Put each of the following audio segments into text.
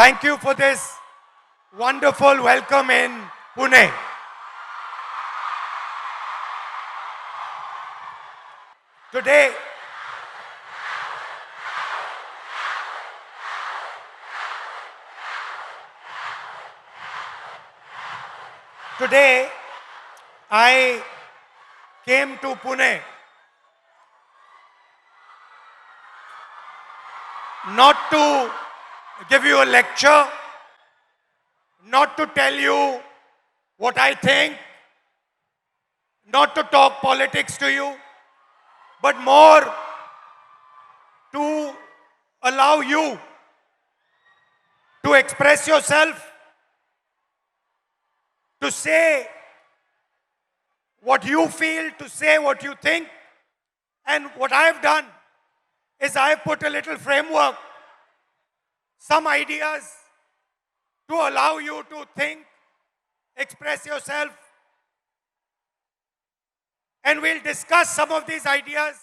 Thank you for this wonderful welcome in Pune. Today, I came to Pune not to give you a lecture, not to tell you what I think, not to talk politics to you, but more to allow you to express yourself, to say what you feel, to say what you think. And what I have done is I have put a little framework, some ideas to allow you to think, express yourself. And we'll discuss some of these ideas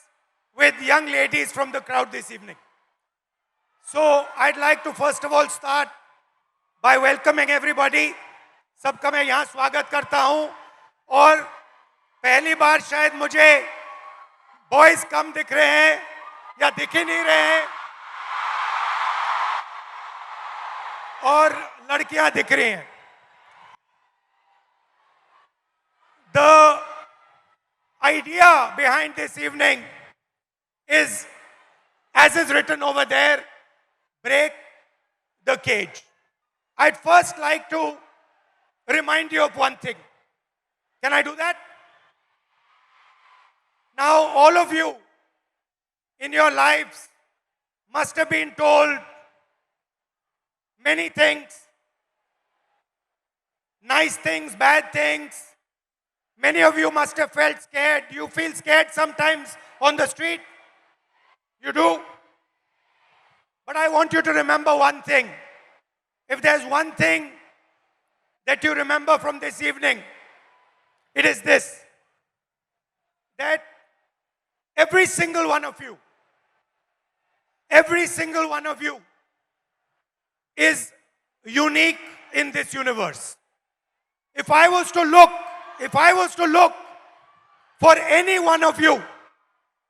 with young ladies from the crowd this evening. So I'd like to first of all start by welcoming everybody. सबका मैं यहाँ स्वागत करता हूँ और पहली बार शायद मुझे बॉयज कम दिख रहे हैं या दिख ही नहीं रहे हैं और लड़कियां दिख रही हैं. The idea behind this evening is, as is written over there, break the cage. I'd first like to remind you of one thing. Can I do that? Now, all of you in your lives must have been told many things, nice things, bad things. Many of you must have felt scared. You feel scared sometimes on the street. You do. But I want you to remember one thing. If there's one thing that you remember from this evening, it is this: that every single one of you is unique in this universe. If I was to look for any one of you,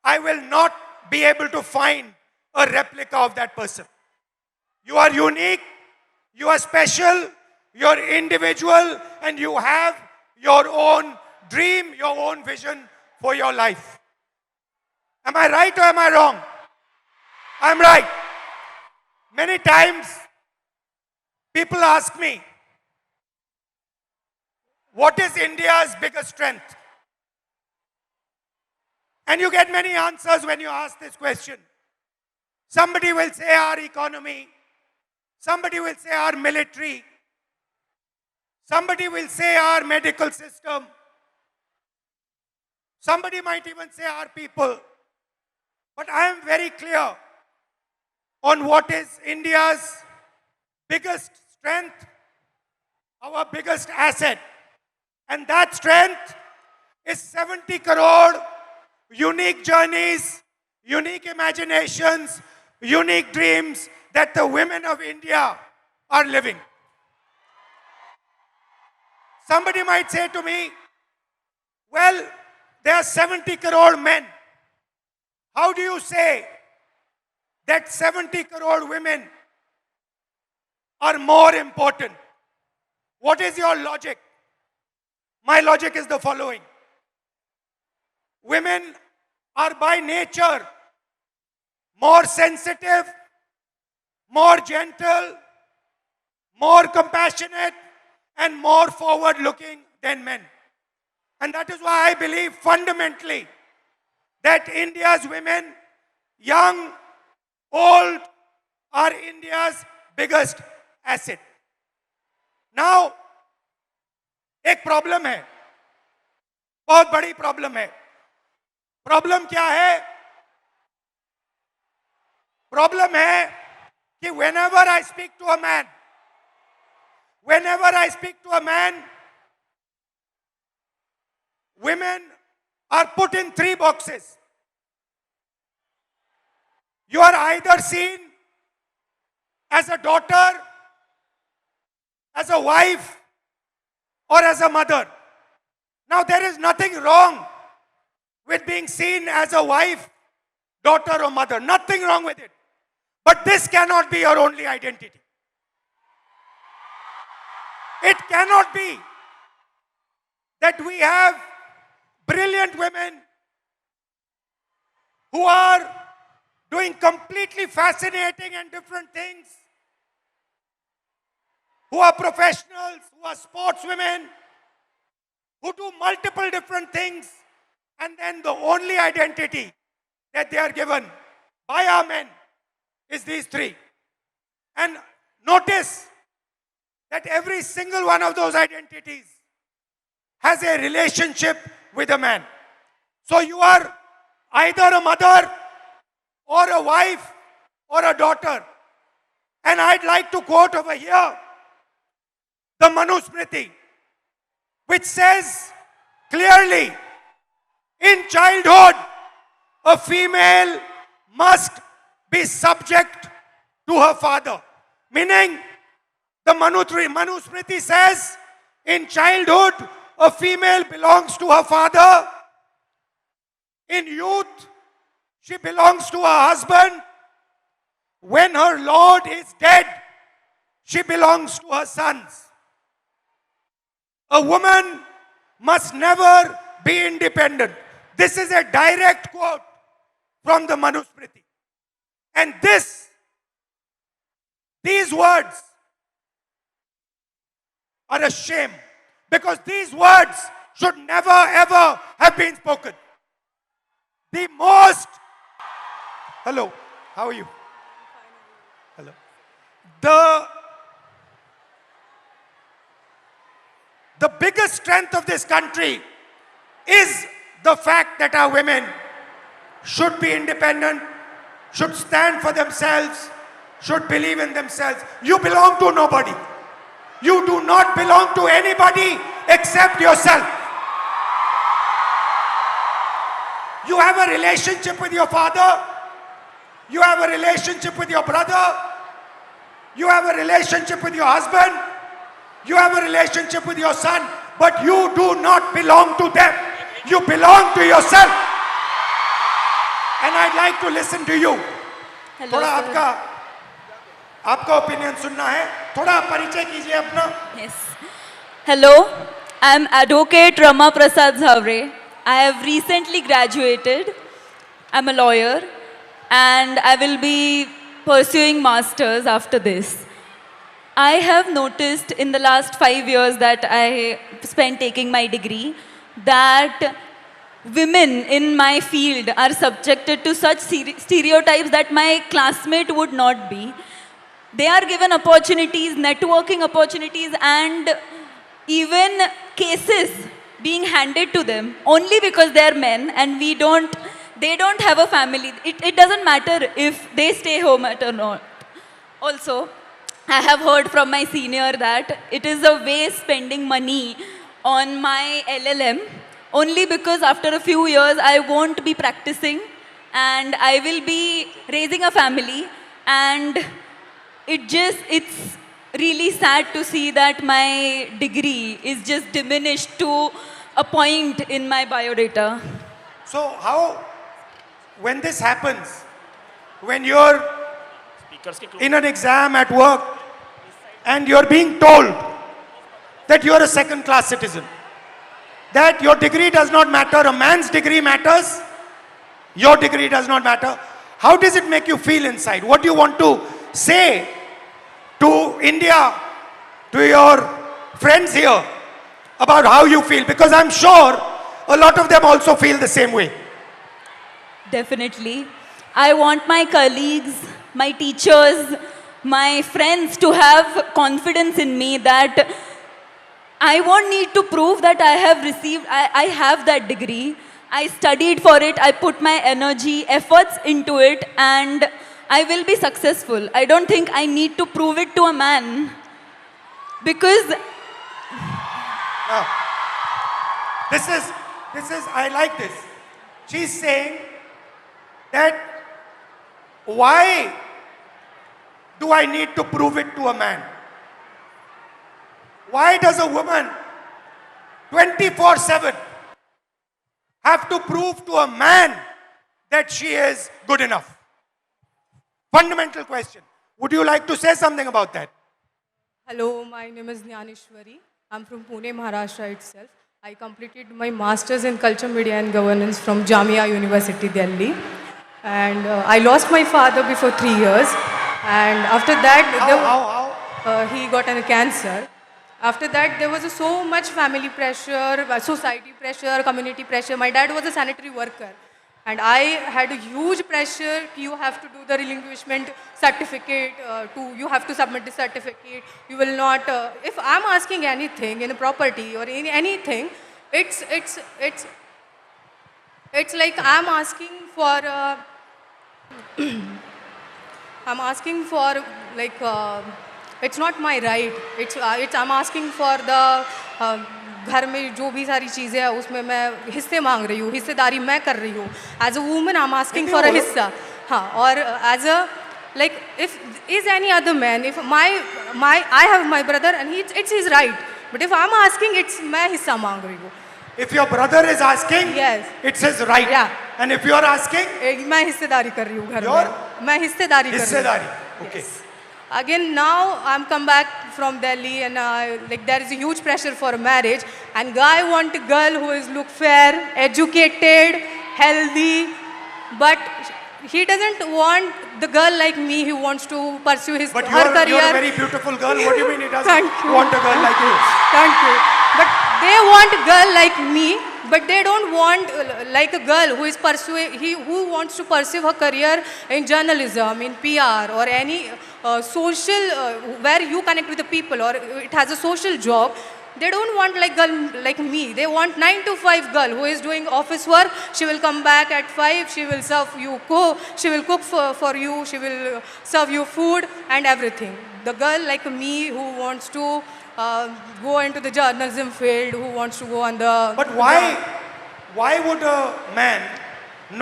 I will not be able to find a replica of that person. You are unique, you are special, you are individual, and you have your own dream, your own vision for your life. Am I right or am I wrong? I'm right. Many times people ask me, what is India's biggest strength? And you get many answers when you ask this question. Somebody will say our economy. Somebody will say our military. Somebody will say our medical system. Somebody might even say our people. But I am very clear on what is India's biggest strength, our biggest asset. And that strength is 70 crore unique journeys, unique imaginations, unique dreams that the women of India are living. Somebody might say to me, well, there are 70 crore men. How do you say that 70 crore women are more important? What is your logic? My logic is the following. Women are by nature more sensitive, more gentle, more compassionate, and more forward-looking than men. And that is why I believe fundamentally that India's women, young, old, are India's biggest asset. Now, एक problem है, बहुत बड़ी problem है. Problem क्या है? Problem है कि whenever I speak to a man, women are put in 3 boxes. You are either seen as a daughter, as a wife or as a mother. Now, there is nothing wrong with being seen as a wife, daughter, or mother. Nothing wrong with it. But this cannot be your only identity. It cannot be that we have brilliant women who are doing completely fascinating and different things, who are professionals, who are sportswomen, who do multiple different things, and then the only identity that they are given by our men is these three. And notice that every single one of those identities has a relationship with a man. So you are either a mother or a wife or a daughter. And I'd like to quote over here the Manusmriti, which says clearly, in childhood, a female must be subject to her father. Meaning, the Manusmriti says, in childhood, a female belongs to her father. In youth, she belongs to her husband. When her lord is dead, she belongs to her sons. A woman must never be independent. This is a direct quote from the Manusmriti. And these words are a shame, because these words should never ever have been spoken. The most... Hello, how are you? Hello. The biggest strength of this country is the fact that our women should be independent, should stand for themselves, should believe in themselves. You belong to nobody. You do not belong to anybody except yourself. You have a relationship with your father. You have a relationship with your brother. You have a relationship with your husband. You have a relationship with your son. But you do not belong to them. You belong to yourself. And I'd like to listen to you. Hello, थोड़ा आपका opinion सुनना है. थोड़ा परिचय कीजिए अपना. Yes. Hello, I am Advocate Rama Prasad Zavre. I have recently graduated. I am a lawyer and I will be pursuing masters after this. I have noticed in the last 5 years that I spent taking my degree that women in my field are subjected to such stereotypes that my classmate would not be. They are given opportunities, networking opportunities, and even cases being handed to them only because they are men and they don't have a family. It doesn't matter if they stay home or not. Also, I have heard from my senior that it is a waste spending money on my LLM only because after a few years I won't be practicing and I will be raising a family, and it's really sad to see that my degree is just diminished to a point in my biodata. So how, when this happens, when you're in an exam at work and you're being told that you're a second-class citizen, that your degree does not matter, a man's degree matters, your degree does not matter, how does it make you feel inside? What do you want to say to India, to your friends here, about how you feel? Because I'm sure a lot of them also feel the same way. Definitely. I want my colleagues, my teachers, my friends to have confidence in me that I won't need to prove that I have that degree. I studied for it, I put my energy, efforts into it, and I will be successful. I don't think I need to prove it to a man. Because... Now, this is, I like this. She's saying that why do I need to prove it to a man? Why does a woman 24/7 have to prove to a man that she is good enough? Fundamental question. Would you like to say something about that? Hello, my name is Jnaneshwari. I'm from Pune, Maharashtra itself. I completed my master's in culture, media and governance from Jamia University, Delhi. And I lost my father before 3 years. And after that, How? he got a cancer. After that, there was so much family pressure, society pressure, community pressure. My dad was a sanitary worker. And I had a huge pressure. You have to do the relinquishment certificate. You have to submit the certificate. You will not. If I'm asking anything in a property or in anything, it's like I'm asking for. I'm asking for like. It's not my right. It's I'm asking for the. घर में जो भी सारी चीज़ें हैं उसमें मैं हिस्से मांग रही हूँ, हिस्सेदारी मैं कर रही हूँ. As a woman I am asking for a हिस्सा. हाँ, और as a like if is any other man, if my I have my brother and it's his right, but if I am asking it's मैं हिस्सा मांग रही हूँ. If your brother is asking, Yes. it's his right. Yeah. And if you are asking, मैं हिस्सेदारी कर रही हूँ घर Your- में. मैं हिस्सेदारी कर रही हूँ. हिस्सेदारी. Okay. Again, now I'm come back from Delhi and like there is a huge pressure for marriage, and guy want a girl who is look fair, educated, healthy, but he doesn't want the girl like me who wants to pursue his But her career. you're a very beautiful girl. What do you mean he doesn't Thank you. want a girl like you? Thank you. But they want a girl like me, but they don't want like a girl who is who wants to pursue her career in journalism, in PR, or any social where you connect with the people, or it has a social job. They don't want like girl like me. They want 9 to 5 girl who is doing office work. She will come back at 5. She will serve you She will cook for you. She will serve you food and everything. The girl like me who wants to go into the journalism field, who wants to go on the. But why would a man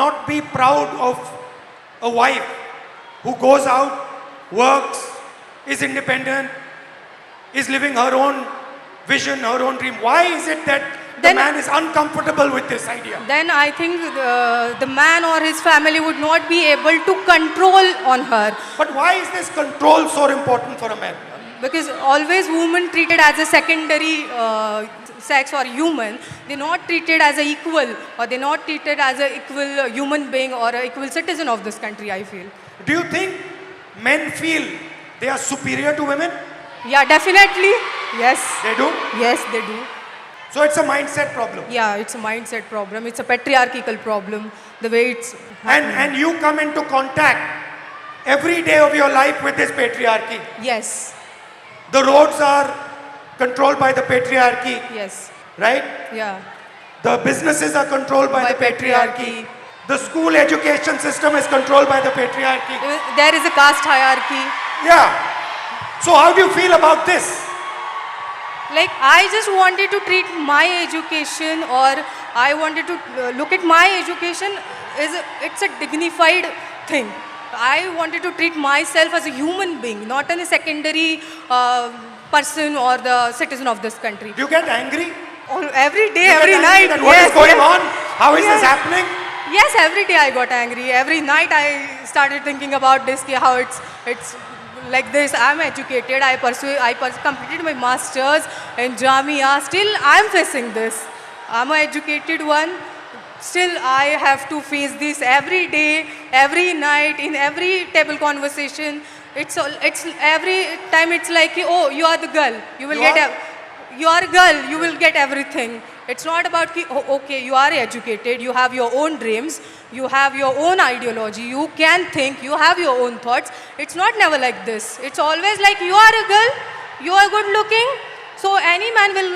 not be proud of a wife who goes out, works, is independent, is living her own vision, her own dream? Why is it that the Then- man is uncomfortable with this idea? Then I think the man or his family would not be able to control on her, But why is this control so important for a man? because always women treated as a secondary sex or human. They're not treated as an equal, or they're not treated as an equal human being or an equal citizen of this country, I feel. Do you think men feel they are superior to women? Yeah, definitely. Yes. They do. Yes, they do. So it's a mindset problem. Yeah, it's a mindset problem. It's a patriarchal problem. The way it's And you come into contact every day of your life with this patriarchy. yes, The roads are controlled by the patriarchy, yes, right? yeah, The businesses are controlled by By the patriarchy. patriarchy. The school education system is controlled by the patriarchy. there is a caste hierarchy. Yeah. So how do you feel about this? Like I just wanted to treat my education, or I wanted to look at my education it's a dignified thing. I wanted to treat myself as a human being, not as a secondary person or the citizen of this country. Do you get angry? Every day, You get every angry night. that what is going on? How is this Yes. happening? Yes, every day I got angry. Every night I started thinking about this, how it's like this. I'm educated. I completed my masters in Jamia. Still, I'm facing this. I'm an educated one. Still, I have to face this every day, every night, in every table conversation. It's every time. It's like, oh, you are the girl. You will You get. are? You are a girl. You will get everything. It's not about, oh, okay, you are educated, you have your own dreams, you have your own ideology, you can think, you have your own thoughts. It's not never like this. It's always like you are a girl, you are good looking, so any man will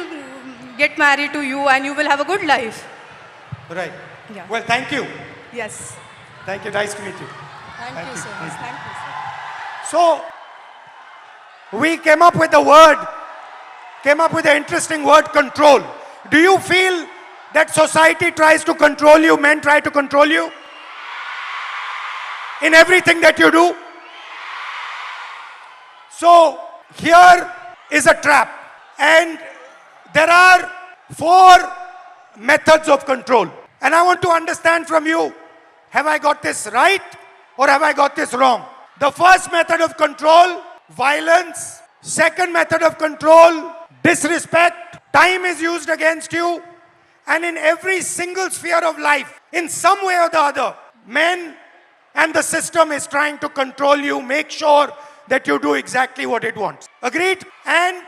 get married to you and you will have a good life. Right. Yeah. Well, thank you. Yes. Thank you. Nice to meet you. Thank you so much. Thank you, sir. So, we came up with the interesting word control. Do you feel that society tries to control you, men try to control you in everything that you do? So, here is a trap. And there are 4 methods of control. And I want to understand from you, have I got this right or have I got this wrong? The first method of control, violence. Second method of control, disrespect. Time is used against you. And in every single sphere of life, in some way or the other, men and the system is trying to control you, make sure that you do exactly what it wants. Agreed? And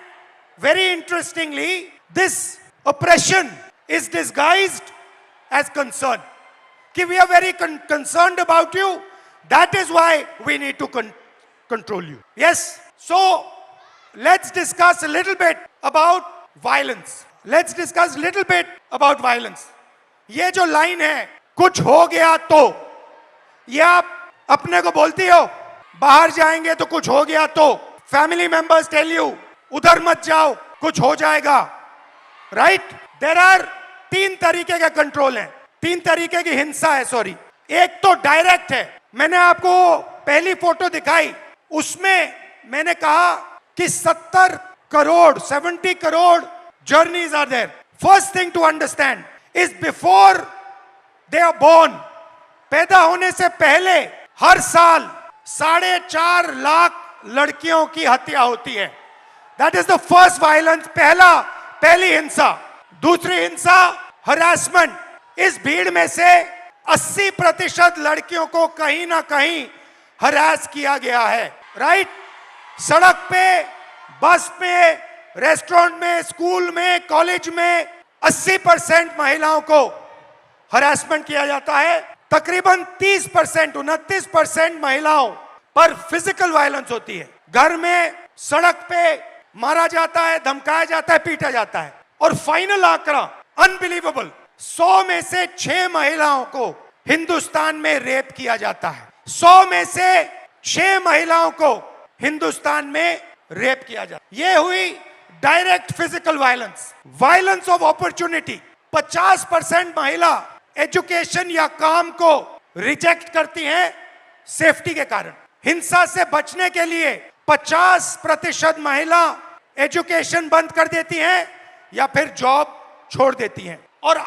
very interestingly, this oppression is disguised as concern. Ki we are very concerned about you. That is why we need to control you. Yes? So, let's discuss a little bit about violence. Let's discuss a little bit about violence. ये जो line है, कुछ हो गया तो, ये आप अपने को बोलती हो, बाहर जाएंगे तो कुछ हो गया तो, फैमिली मेंबर्स टेल यू, उधर मत जाओ, कुछ हो जाएगा, राइट? देयर आर 3 तरीके के कंट्रोल हैं, 3 तरीके की हिंसा है, सॉरी. एक तो डायरेक्ट है. मैंने आपको पहली फोटो दिखाई, उसमें मैंने कहा कि 70 crore journeys are there. First thing to understand is before they are born, पैदा होने से पहले हर साल 4.5 लाख लड़कियों की हत्या होती है. That is the first violence, पहली हिंसा. दूसरी हिंसा, harassment. इस भीड़ में से 80% लड़कियों को कहीं ना कहीं हरास किया गया है, राइट? सड़क पे, बस पे, रेस्टोरेंट में, स्कूल में, कॉलेज में 80% महिलाओं को हरासमेंट किया जाता है. तकरीबन 29% महिलाओं पर फिजिकल वायलेंस होती है. घर में, सड़क पे मारा जाता है, धमकाया जाता है, पीटा जाता है. और फाइनल आंकड़ा अनबिलीवेबल, 100 में से 6 महिलाओं को हिंदुस्तान में रेप किया जाता है. 100 में से 6 महिलाओं को हिंदुस्तान में रेप किया जाता है. ये हुई direct physical violence. Violence of opportunity, 50% महिला एजुकेशन या काम को रिजेक्ट करती हैं सेफ्टी के कारण. हिंसा से बचने के लिए 50% महिला एजुकेशन बंद कर देती हैं या फिर जॉब छोड़ देती हैं. और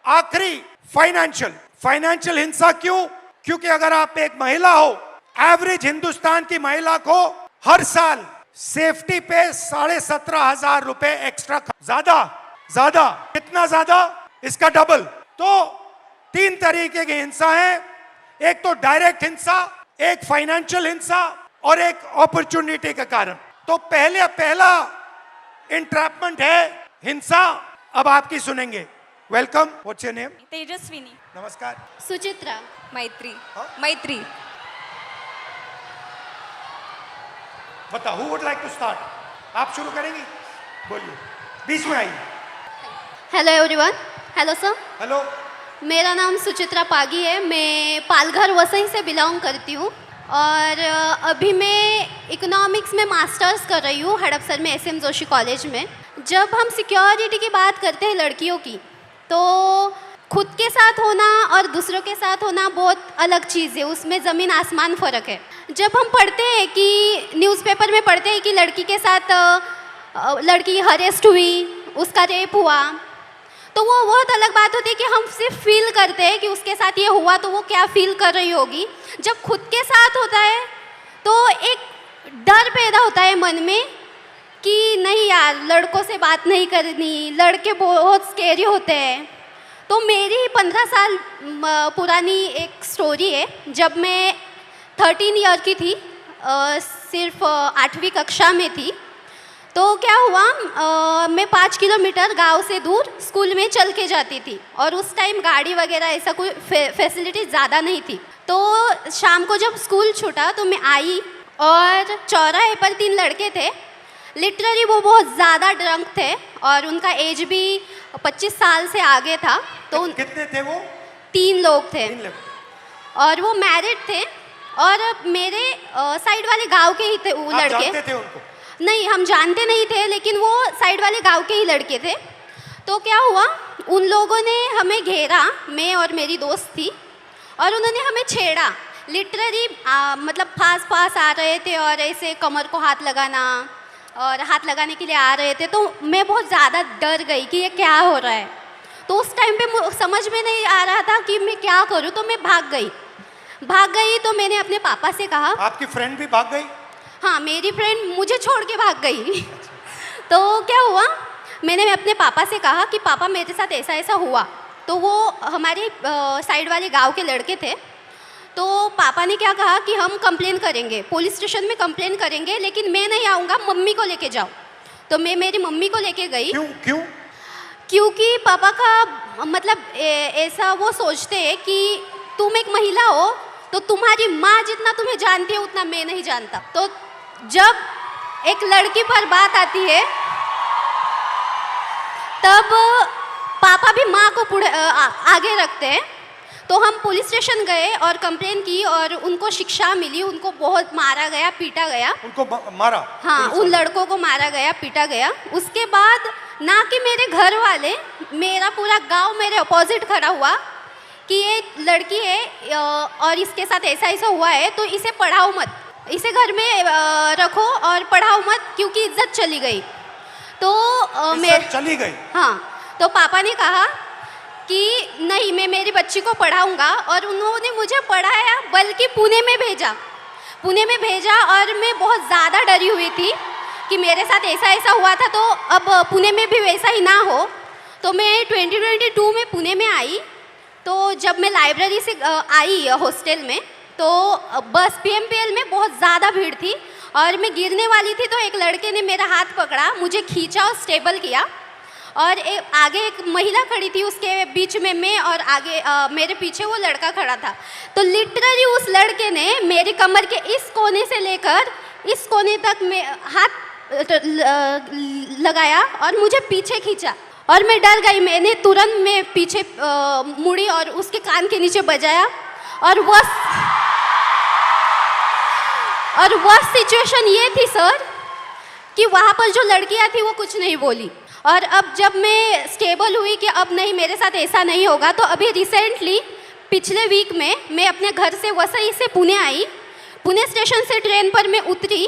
आखिरी फाइनेंशियल हिंसा. क्यों? क्योंकि अगर आप एक महिला हो, एवरेज हिंदुस्तान की महिला को हर साल सेफ्टी पे 17,500 रुपए एक्स्ट्रा. ज्यादा कितना ज्यादा? इसका डबल. तो 3 तरीके की हिंसा है. एक तो डायरेक्ट हिंसा, एक फाइनेंशियल हिंसा और एक अपॉर्चुनिटी के कारण. तो पहला इंट्रैपमेंट है हिंसा. अब आपकी सुनेंगे. Welcome. What's your name? Tejaswini. नमस्कार. सुचित्रा. मैत्री. हाँ? मैत्री. बताओ, who would like to start? आप शुरू करेंगी? बोलिए, बीच में आइए. Hello everyone. Hello sir. Hello. मेरा नाम सुचित्रा पागी है. मैं पालघर वसई से बिलोंग करती हूँ और अभी मैं इकोनॉमिक्स में मास्टर्स कर रही हूँ हड़पसर में SM जोशी कॉलेज में. जब हम सिक्योरिटी की बात करते हैं लड़कियों की, तो खुद के साथ होना और दूसरों के साथ होना बहुत अलग चीज़ है. उसमें ज़मीन आसमान फ़र्क है. जब हम पढ़ते हैं कि न्यूज़पेपर में पढ़ते हैं कि लड़की के साथ लड़की हरेस्ट हुई, उसका रेप हुआ, तो वो बहुत अलग बात होती है कि हम सिर्फ फील करते हैं कि उसके साथ ये हुआ तो वो क्या फील कर रही होगी. जब खुद के साथ होता है तो एक डर पैदा होता है मन में कि नहीं यार, लड़कों से बात नहीं करनी, लड़के बहुत स्केरी होते हैं. तो मेरी 15 साल पुरानी एक स्टोरी है. जब मैं 13 ईयर की थी, सिर्फ 8वीं कक्षा में थी, तो क्या हुआ, मैं 5 किलोमीटर गांव से दूर स्कूल में चल के जाती थी और उस टाइम गाड़ी वगैरह ऐसा कोई फैसिलिटी ज़्यादा नहीं थी. तो शाम को जब स्कूल छूटा तो मैं आई और चौराहे पर 3 लड़के थे. लिटरली वो बहुत ज़्यादा ड्रंक थे और उनका एज भी 25 साल से आगे था. तो कितने थे वो? 3 लोग थे 3 लोग. और वो मैरिड थे और मेरे साइड वाले गांव के ही थे वो आप लड़के. जानते थे उनको? नहीं, हम जानते नहीं थे, लेकिन वो साइड वाले गांव के ही लड़के थे. तो क्या हुआ, उन लोगों ने हमें घेरा, मैं और मेरी दोस्त थी, और उन्होंने हमें छेड़ा. लिटरली मतलब पास आ रहे थे और ऐसे कमर को हाथ लगाना, और हाथ लगाने के लिए आ रहे थे, तो मैं बहुत ज़्यादा डर गई कि ये क्या हो रहा है। तो उस टाइम पे समझ में नहीं आ रहा था कि मैं क्या करूं, तो मैं भाग गई। तो मैंने अपने पापा से कहा। आपकी फ्रेंड भी भाग गई? हाँ, मेरी फ्रेंड मुझे छोड़ के भाग गई। तो क्या हुआ, मैंने अपने पापा से कहा कि पापा मेरे साथ ऐसा ऐसा हुआ। तो वो हमारे साइड वाले गांव के लड़के थे। तो पापा ने क्या कहा कि हम कंप्लेन करेंगे, पुलिस स्टेशन में कंप्लेन करेंगे, लेकिन मैं नहीं आऊँगा, मम्मी को लेके जाओ। तो मैं मेरी मम्मी को लेके गई। क्यों? क्योंकि पापा का मतलब ऐसा वो सोचते हैं कि तुम एक महिला हो, तो तुम्हारी माँ जितना तुम्हें जानती है उतना मैं नहीं जानता। तो जब एक लड़की पर बात आती है तब पापा भी माँ को आगे रखते हैं। तो हम पुलिस स्टेशन गए और कंप्लेन की और उनको शिक्षा मिली। उनको बहुत मारा गया, पीटा गया। उनको मारा? हाँ, उन लड़कों को मारा गया, पीटा गया। उसके बाद ना कि मेरे घर वाले, मेरा पूरा गांव मेरे अपोजिट खड़ा हुआ कि ये लड़की है और इसके साथ ऐसा ऐसा हुआ है, तो इसे पढ़ाओ मत, इसे घर में रखो और पढ़ाओ मत, क्योंकि इज्जत चली गई। तो इज्जत चली गई? हाँ। तो पापा ने कहा कि नहीं, मैं मेरी बच्ची को पढ़ाऊंगा, और उन्होंने मुझे पढ़ाया, बल्कि पुणे में भेजा। और मैं बहुत ज़्यादा डरी हुई थी कि मेरे साथ ऐसा ऐसा हुआ था, तो अब पुणे में भी वैसा ही ना हो। तो मैं 2022 में पुणे में आई। तो जब मैं लाइब्रेरी से आई हॉस्टल में, तो बस PMPL में बहुत ज़्यादा भीड़ थी और मैं गिरने वाली थी। तो एक लड़के ने मेरा हाथ पकड़ा, मुझे खींचा और स्टेबल किया। और आगे एक महिला खड़ी थी, उसके बीच में मैं, और आगे मेरे पीछे वो लड़का खड़ा था। तो लिटरली उस लड़के ने मेरी कमर के इस कोने से लेकर इस कोने तक में हाथ लगाया और मुझे पीछे खींचा, और मैं डर गई। मैंने तुरंत में पीछे मुड़ी और उसके कान के नीचे बजाया। और वह सिचुएशन ये थी सर कि वहाँ पर जो लड़कियाँ थी वो कुछ नहीं बोली। और अब जब मैं स्टेबल हुई कि अब नहीं, मेरे साथ ऐसा नहीं होगा, तो अभी रिसेंटली पिछले वीक में मैं अपने घर से वसई से पुणे आई। पुणे स्टेशन से ट्रेन पर मैं उतरी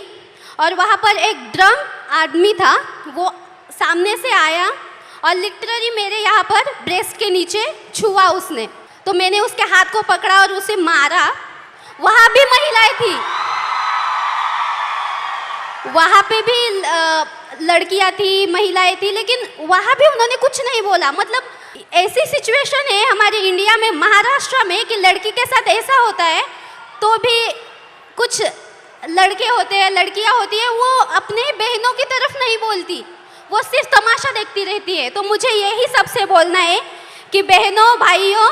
और वहाँ पर एक ड्रंक आदमी था, वो सामने से आया और लिटरली मेरे यहाँ पर ब्रेस्ट के नीचे छुआ उसने। तो मैंने उसके हाथ को पकड़ा और उसे मारा। वहाँ भी महिलाएं थी, वहाँ पे भी लड़कियाँ थी, महिलाएं थी, लेकिन वहाँ भी उन्होंने कुछ नहीं बोला। मतलब ऐसी सिचुएशन है हमारे इंडिया में, महाराष्ट्र में, कि लड़की के साथ ऐसा होता है तो भी कुछ लड़के होते हैं, लड़कियाँ होती है, वो अपने बहनों की तरफ नहीं बोलती, वो सिर्फ तमाशा देखती रहती है। तो मुझे यही सबसे बोलना है कि बहनों, भाइयों,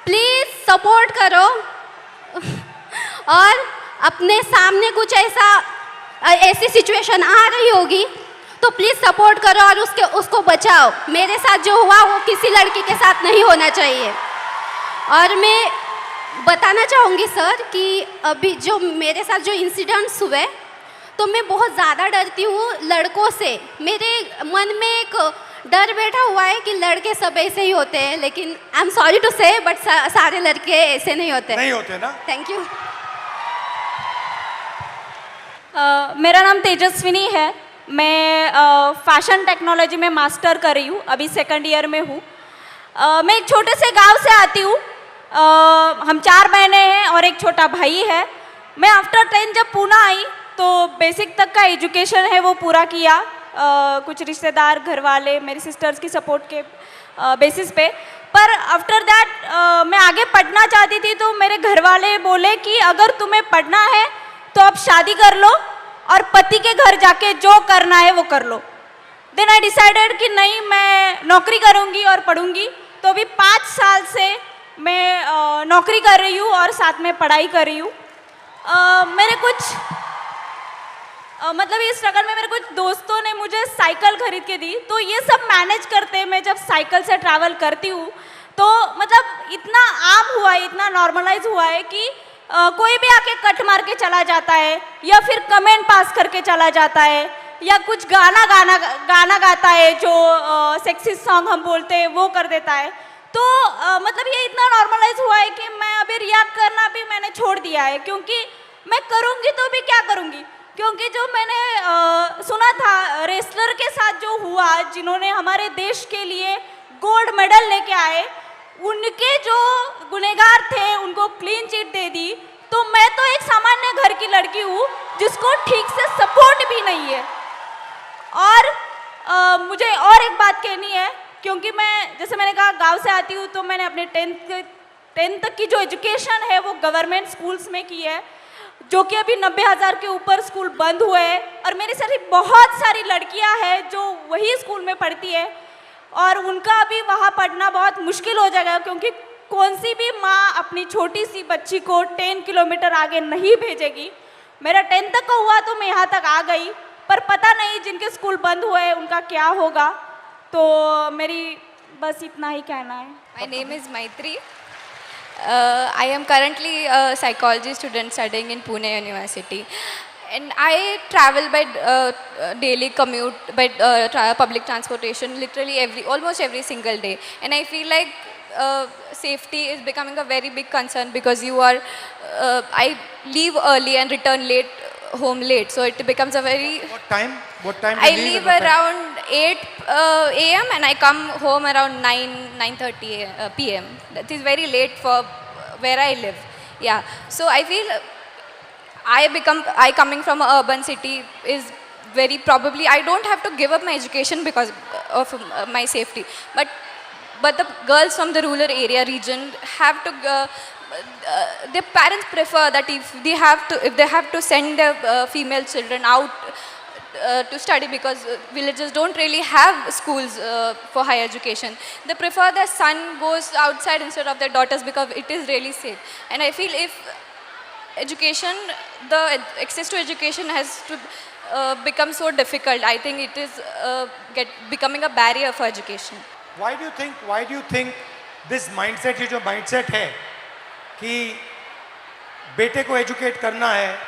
प्लीज़ सपोर्ट करो और अपने सामने कुछ ऐसी सिचुएशन आ रही होगी तो प्लीज़ सपोर्ट करो और उसको बचाओ। मेरे साथ जो हुआ वो किसी लड़की के साथ नहीं होना चाहिए। और मैं बताना चाहूँगी सर कि अभी जो मेरे साथ जो इंसिडेंट्स हुए, तो मैं बहुत ज़्यादा डरती हूँ लड़कों से। मेरे मन में एक डर बैठा हुआ है कि लड़के सब ऐसे ही होते हैं, लेकिन आई एम सॉरी टू से, बट सारे लड़के ऐसे नहीं होते ना। Thank you. मेरा नाम तेजस्विनी है। मैं फैशन टेक्नोलॉजी में मास्टर कर रही हूँ, अभी 2nd ईयर में हूँ। मैं एक छोटे से गांव से आती हूँ। हम 4 बहनें हैं और एक छोटा भाई है। मैं आफ्टर 10 जब पुणे आई तो बेसिक तक का एजुकेशन है वो पूरा किया। कुछ रिश्तेदार, घर वाले, मेरी सिस्टर्स की सपोर्ट के बेसिस पे। पर आफ्टर दैट मैं आगे पढ़ना चाहती थी, तो मेरे घर वाले बोले कि अगर तुम्हें पढ़ना है तो अब शादी कर लो और पति के घर जाके जो करना है वो कर लो। देन आई डिसाइडेड कि नहीं, मैं नौकरी करूँगी और पढ़ूँगी। तो अभी 5 साल से मैं नौकरी कर रही हूँ और साथ में पढ़ाई कर रही हूँ। मेरे कुछ मतलब इस स्ट्रगल में मेरे कुछ दोस्तों ने मुझे साइकिल खरीद के दी, तो ये सब मैनेज करते मैं जब साइकिल से ट्रैवल करती हूँ तो मतलब इतना आम हुआ है, इतना नॉर्मलाइज हुआ है कि कोई भी आके कट मार के चला जाता है या फिर कमेंट पास करके चला जाता है या कुछ गाना गाता है जो सेक्सिस्ट सॉन्ग हम बोलते हैं वो कर देता है। तो मतलब ये इतना नॉर्मलाइज हुआ है कि मैं अभी रिएक्ट करना भी मैंने छोड़ दिया है, क्योंकि मैं करूँगी तो भी क्या करूँगी, क्योंकि जो मैंने सुना था रेसलर के साथ जो हुआ, जिन्होंने हमारे देश के लिए गोल्ड मेडल लेके आए, उनके जो गुनहगार थे उनको क्लीन चिट दे दी। तो मैं तो एक सामान्य घर की लड़की हूँ जिसको ठीक से सपोर्ट भी नहीं है। और मुझे और एक बात कहनी है, क्योंकि मैं जैसे मैंने कहा गांव से आती हूँ, तो मैंने अपने टेंथ तक की जो एजुकेशन है वो गवर्नमेंट स्कूल्स में की है, जो कि अभी 90,000 के ऊपर स्कूल बंद हुए हैं। और मेरी सारी बहुत सारी लड़कियां हैं जो वही स्कूल में पढ़ती है, और उनका अभी वहाँ पढ़ना बहुत मुश्किल हो जाएगा, क्योंकि कौन सी भी माँ अपनी छोटी सी बच्ची को 10 किलोमीटर आगे नहीं भेजेगी। मेरा 10th तक का हुआ तो मैं यहाँ तक आ गई, पर पता नहीं जिनके स्कूल बंद हुए उनका क्या होगा। तो मेरी बस इतना ही कहना है। My name is Maitri. I am currently a psychology student studying in Pune University, and I travel by daily commute by public transportation literally almost every single day, and I feel like safety is becoming a very big concern because I leave early and return home late, so it becomes a very What time? What time? I you leave leave and what time? around 8 a.m. and I come home around 9:30 p.m. That is very late for where I live. Yeah. So I feel I coming from an urban city is very probably I don't have to give up my education because of my safety. But the girls from the rural area region have to. Their parents prefer that if they have to send their female children out to study, because villages don't really have schools for higher education. They prefer their son goes outside instead of their daughters because it is really safe. And I feel if education, the access to education has to become so difficult, I think it is becoming a barrier for education. Why do you think this mindset, ये जो mindset है कि बेटे को educate करना है,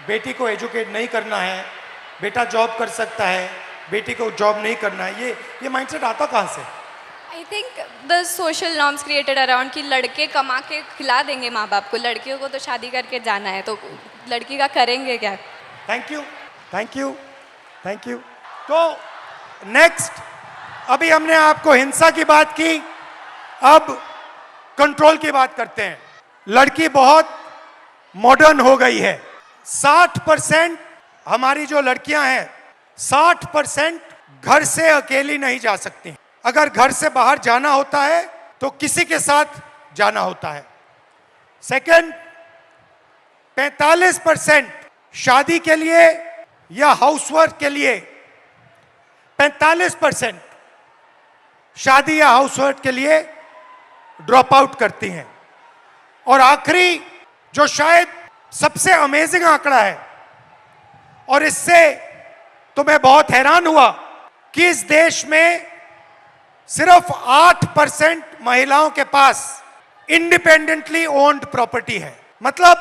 बेटी को एजुकेट नहीं करना है, बेटा जॉब कर सकता है, बेटी को जॉब नहीं करना है, ये माइंडसेट आता कहाँ से? I think the social norms created around कि लड़के कमा के खिला देंगे माँ बाप को, लड़कियों को तो शादी करके जाना है, तो लड़की का करेंगे क्या? Thank you. तो नेक्स्ट, अभी हमने आपको हिंसा की बात की, अब कंट्रोल की बात करते हैं। लड़की बहुत मॉडर्न हो गई है। 60% हमारी जो लड़कियां हैं, 60% घर से अकेली नहीं जा सकती। अगर घर से बाहर जाना होता है तो किसी के साथ जाना होता है। सेकंड, 45% शादी के लिए या हाउसवर्क के लिए 45% शादी या हाउसवर्क के लिए ड्रॉप आउट करती हैं। और आखिरी जो शायद सबसे अमेजिंग आंकड़ा है, और इससे तो मैं बहुत हैरान हुआ कि इस देश में सिर्फ 8% महिलाओं के पास इंडिपेंडेंटली ओन्ड प्रॉपर्टी है। मतलब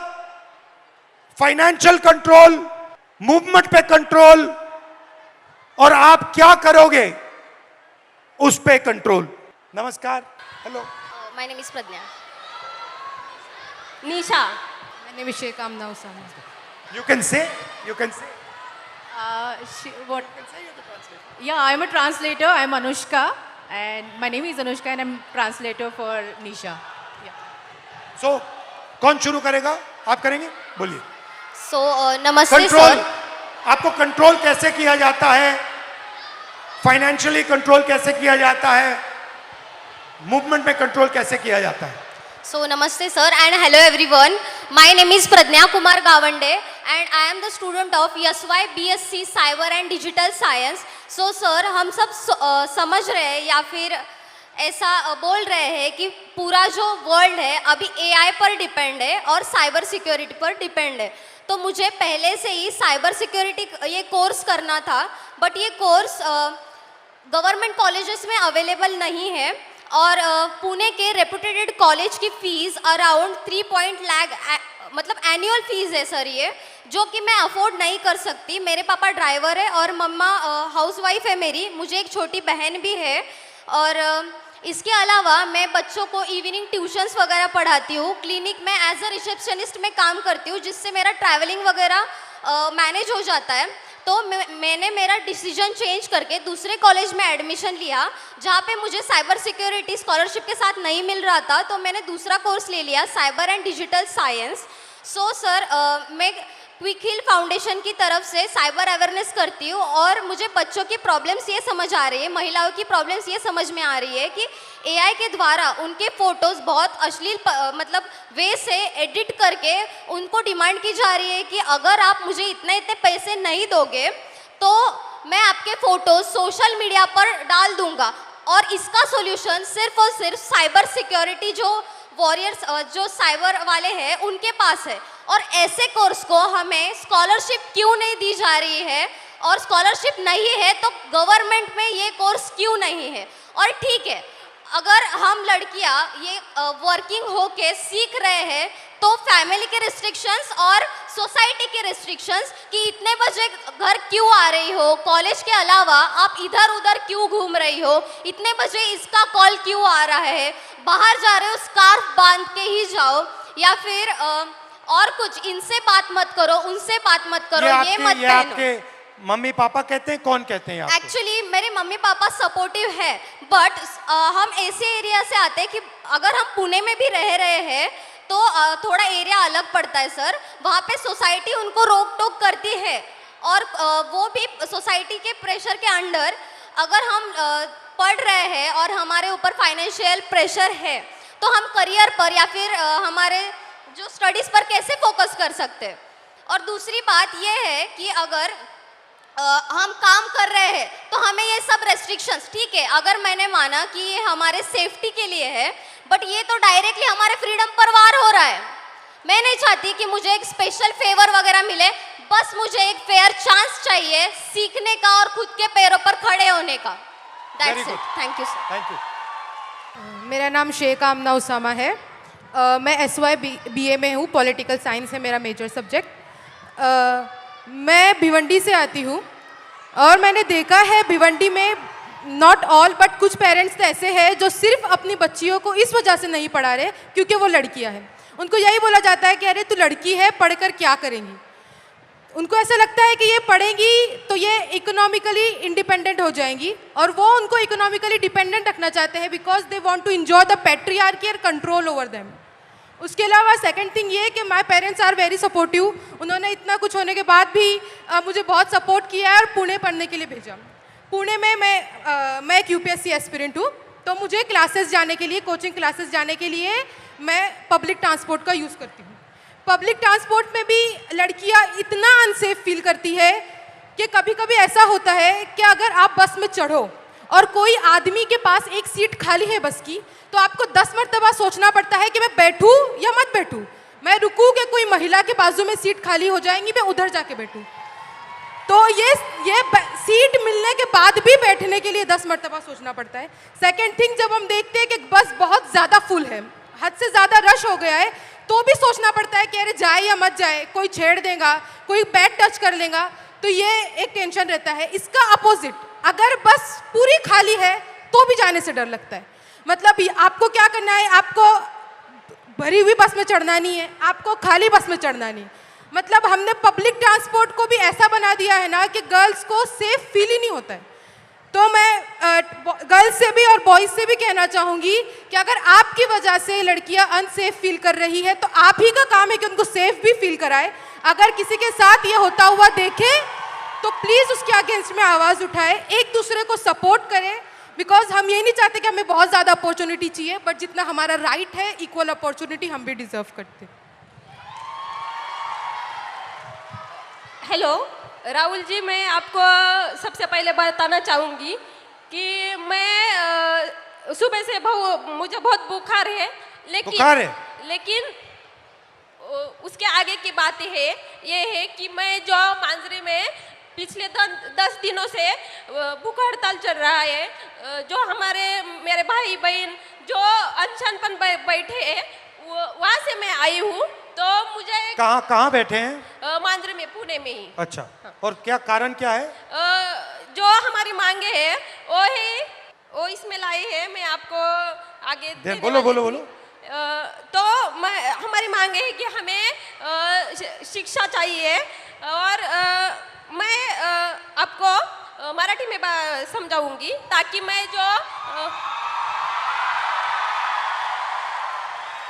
फाइनेंशियल कंट्रोल, मूवमेंट पे कंट्रोल, और आप क्या करोगे उस पे कंट्रोल। नमस्कार, hello. My name is Pradnya. Nisha. My name is Sheikh Amna Usama. You can say. What? Yeah, I'm a translator. I'm Anushka, and my name is Anushka, and I'm translator for Nisha. Yeah. So, कौन शुरू करेगा? आप करेंगे? बोलिए। So, नमस्ते control, sir. आपको control कैसे किया जाता है? फाइनेंशियली कंट्रोल कैसे किया जाता है? मूवमेंट में कंट्रोल कैसे किया जाता है? So, namaste sir and hello everyone. My name is Pradnya Kumar Gawande and I am the student of YSY BSc Cyber and Digital Science. So sir, हम सब समझ रहे हैं या फिर ऐसा बोल रहे हैं कि पूरा जो वर्ल्ड है अभी AI पर डिपेंड है और साइबर सिक्योरिटी पर डिपेंड है। तो मुझे पहले से ही साइबर सिक्योरिटी ये कोर्स करना था, बट ये कोर्स गवर्नमेंट कॉलेजेस में अवेलेबल नहीं है, और पुणे के रेपुटेड कॉलेज की फ़ीस अराउंड 3 लाख मतलब एनुअल फ़ीस है सर ये, जो कि मैं अफोर्ड नहीं कर सकती। मेरे पापा ड्राइवर है और मम्मा हाउसवाइफ है मेरी, मुझे एक छोटी बहन भी है, और इसके अलावा मैं बच्चों को इवनिंग ट्यूशन्स वगैरह पढ़ाती हूँ। क्लिनिक में एज अ रिसेप्शनिस्ट में काम करती हूँ, जिससे मेरा ट्रैवलिंग वगैरह मैनेज हो जाता है। तो मैंने मेरा डिसीजन चेंज करके दूसरे कॉलेज में एडमिशन लिया जहाँ पे मुझे साइबर सिक्योरिटी स्कॉलरशिप के साथ नहीं मिल रहा था, तो मैंने दूसरा कोर्स ले लिया cyber and digital science. So sir मैं क्विक हिल फाउंडेशन की तरफ से साइबर अवेयरनेस करती हूँ और मुझे बच्चों की प्रॉब्लम्स ये समझ आ रही है, महिलाओं की प्रॉब्लम्स ये समझ में आ रही है कि एआई के द्वारा उनके फ़ोटोज़ बहुत अश्लील मतलब वे से एडिट करके उनको डिमांड की जा रही है कि अगर आप मुझे इतने इतने पैसे नहीं दोगे तो मैं आपके फ़ोटोज़ सोशल मीडिया पर डाल दूंगा। और इसका सॉल्यूशन सिर्फ और सिर्फ साइबर सिक्योरिटी जो वॉरियर्स जो साइबर वाले हैं उनके पास है। और ऐसे कोर्स को हमें स्कॉलरशिप क्यों नहीं दी जा रही है, और स्कॉलरशिप नहीं है तो गवर्नमेंट में ये कोर्स क्यों नहीं है। और ठीक है, अगर हम लड़कियां ये वर्किंग होके सीख रहे हैं तो फैमिली के रिस्ट्रिक्शंस और सोसाइटी के रिस्ट्रिक्शंस कि इतने बजे घर क्यों आ रही हो, कॉलेज के अलावा आप इधर उधर क्यों घूम रही हो, इतने बजे इसका कॉल क्यों आ रहा है, बाहर जा रहे हो स्कार्फ बांध के ही जाओ, या फिर और कुछ, इनसे बात मत करो, उनसे बात मत करो, ये मत ये पहनो। आपके मम्मी पापा कहते हैं, कौन कहते हैं आपको? एक्चुअली मेरे मम्मी पापा सपोर्टिव है, बट हम ऐसे एरिया से आते हैं कि अगर हम पुणे में भी रह रहे हैं तो थोड़ा एरिया अलग पड़ता है सर। वहाँ पे सोसाइटी उनको रोक टोक करती है और वो भी सोसाइटी के प्रेशर के अंडर, अगर हम पढ़ रहे हैं और हमारे ऊपर फाइनेंशियल प्रेशर है तो हम करियर पर या फिर हमारे जो स्टडीज़ पर कैसे फोकस कर सकते हैं। और दूसरी बात यह है कि अगर हम काम कर रहे हैं तो हमें ये सब रेस्ट्रिक्शंस, ठीक है, अगर मैंने माना कि ये हमारे सेफ्टी के लिए है, बट ये तो डायरेक्टली हमारे फ्रीडम पर वार हो रहा है। मैं नहीं चाहती कि मुझे एक स्पेशल फेवर वगैरह मिले, बस मुझे एक फेयर चांस चाहिए सीखने का और खुद के पैरों पर खड़े होने का। Very that's it, good. Thank you sir. Thank you. मेरा नाम शेख आमना उसामा है। मैं SY BA में हूँ, पॉलिटिकल साइंस है मेरा मेजर सब्जेक्ट। मैं भिवंडी से आती हूँ और मैंने देखा है भिवंडी में नॉट ऑल बट कुछ पेरेंट्स तो ऐसे हैं जो सिर्फ अपनी बच्चियों को इस वजह से नहीं पढ़ा रहे क्योंकि वो लड़कियाँ हैं। उनको यही बोला जाता है कि अरे तू लड़की है, पढ़कर क्या करेंगी। उनको ऐसा लगता है कि ये पढ़ेंगी तो ये इकोनॉमिकली इंडिपेंडेंट हो जाएंगी, और वो उनको इकोनॉमिकली डिपेंडेंट रखना चाहते हैं because they want to enjoy the patriarchy और कंट्रोल ओवर देम। उसके अलावा सेकंड थिंग ये कि my parents are very supportive. उन्होंने इतना कुछ होने के बाद भी मुझे बहुत सपोर्ट किया है और पुणे पढ़ने के लिए भेजा। पुणे में मैं एक UPSC एस्पिरेंट हूँ, तो मुझे क्लासेस जाने के लिए, कोचिंग क्लासेस जाने के लिए मैं पब्लिक ट्रांसपोर्ट का यूज़ करती हूँ। पब्लिक ट्रांसपोर्ट में भी लड़कियाँ इतना अनसेफ फील करती है कि कभी कभी ऐसा होता है कि अगर आप बस में चढ़ो और कोई आदमी के पास एक सीट खाली है बस की, तो आपको 10 मरतबा सोचना पड़ता है कि मैं बैठूं या मत बैठूं, मैं रुकूं कि कोई महिला के बाजू में सीट खाली हो जाएंगी, मैं उधर जाके बैठूं। तो ये सीट मिलने के बाद भी बैठने के लिए 10 मरतबा सोचना पड़ता है। सेकंड थिंग, जब हम देखते हैं कि बस बहुत ज़्यादा फुल है, हद से ज़्यादा रश हो गया है, तो भी सोचना पड़ता है कि अरे जाए या मत जाए, कोई छेड़ देगा, कोई बैग टच कर लेगा, तो ये एक टेंशन रहता है। इसका अपोजिट, अगर बस पूरी खाली है तो भी जाने से डर लगता है। मतलब आपको क्या करना है, आपको भरी हुई बस में चढ़ना नहीं है, आपको खाली बस में चढ़ना नहीं। मतलब हमने पब्लिक ट्रांसपोर्ट को भी ऐसा बना दिया है ना कि गर्ल्स को सेफ फील ही नहीं होता है। तो मैं गर्ल्स से भी और बॉयज़ से भी कहना चाहूँगी कि अगर आपकी वजह से लड़कियाँ अनसेफ फील कर रही है तो आप ही का काम है कि उनको सेफ भी फील कराए। अगर किसी के साथ ये होता हुआ देखें तो प्लीज़ उसके अगेंस्ट में आवाज़ उठाए, एक दूसरे को सपोर्ट करें, बिकॉज हम ये नहीं चाहते कि हमें बहुत ज़्यादा अपॉर्चुनिटी चाहिए, बट जितना हमारा राइट है इक्वल अपॉर्चुनिटी हम भी डिजर्व करते हैं। हेलो राहुल जी, मैं आपको सबसे पहले बताना चाहूँगी कि मैं सुबह से मुझे बहुत बुखार है, लेकिन उसके आगे की बात ये है कि मैं जो मांजरी में पिछले 10 दिनों से भूख हड़ताल चल रहा है, जो मेरे भाई बहन जो अनशन पर बैठे हैं वहाँ से मैं आई हूँ। तो मुझे कहाँ बैठे हैं? मांजरी में, पुणे में ही। अच्छा, और क्या कारण क्या है? जो हमारी मांगे है वो इसमें लाई है, मैं आपको आगे बोलो। तो हमारी मांग है कि हमें शिक्षा चाहिए, और मैं आपको मराठी में समझाऊंगी ताकि मैं जो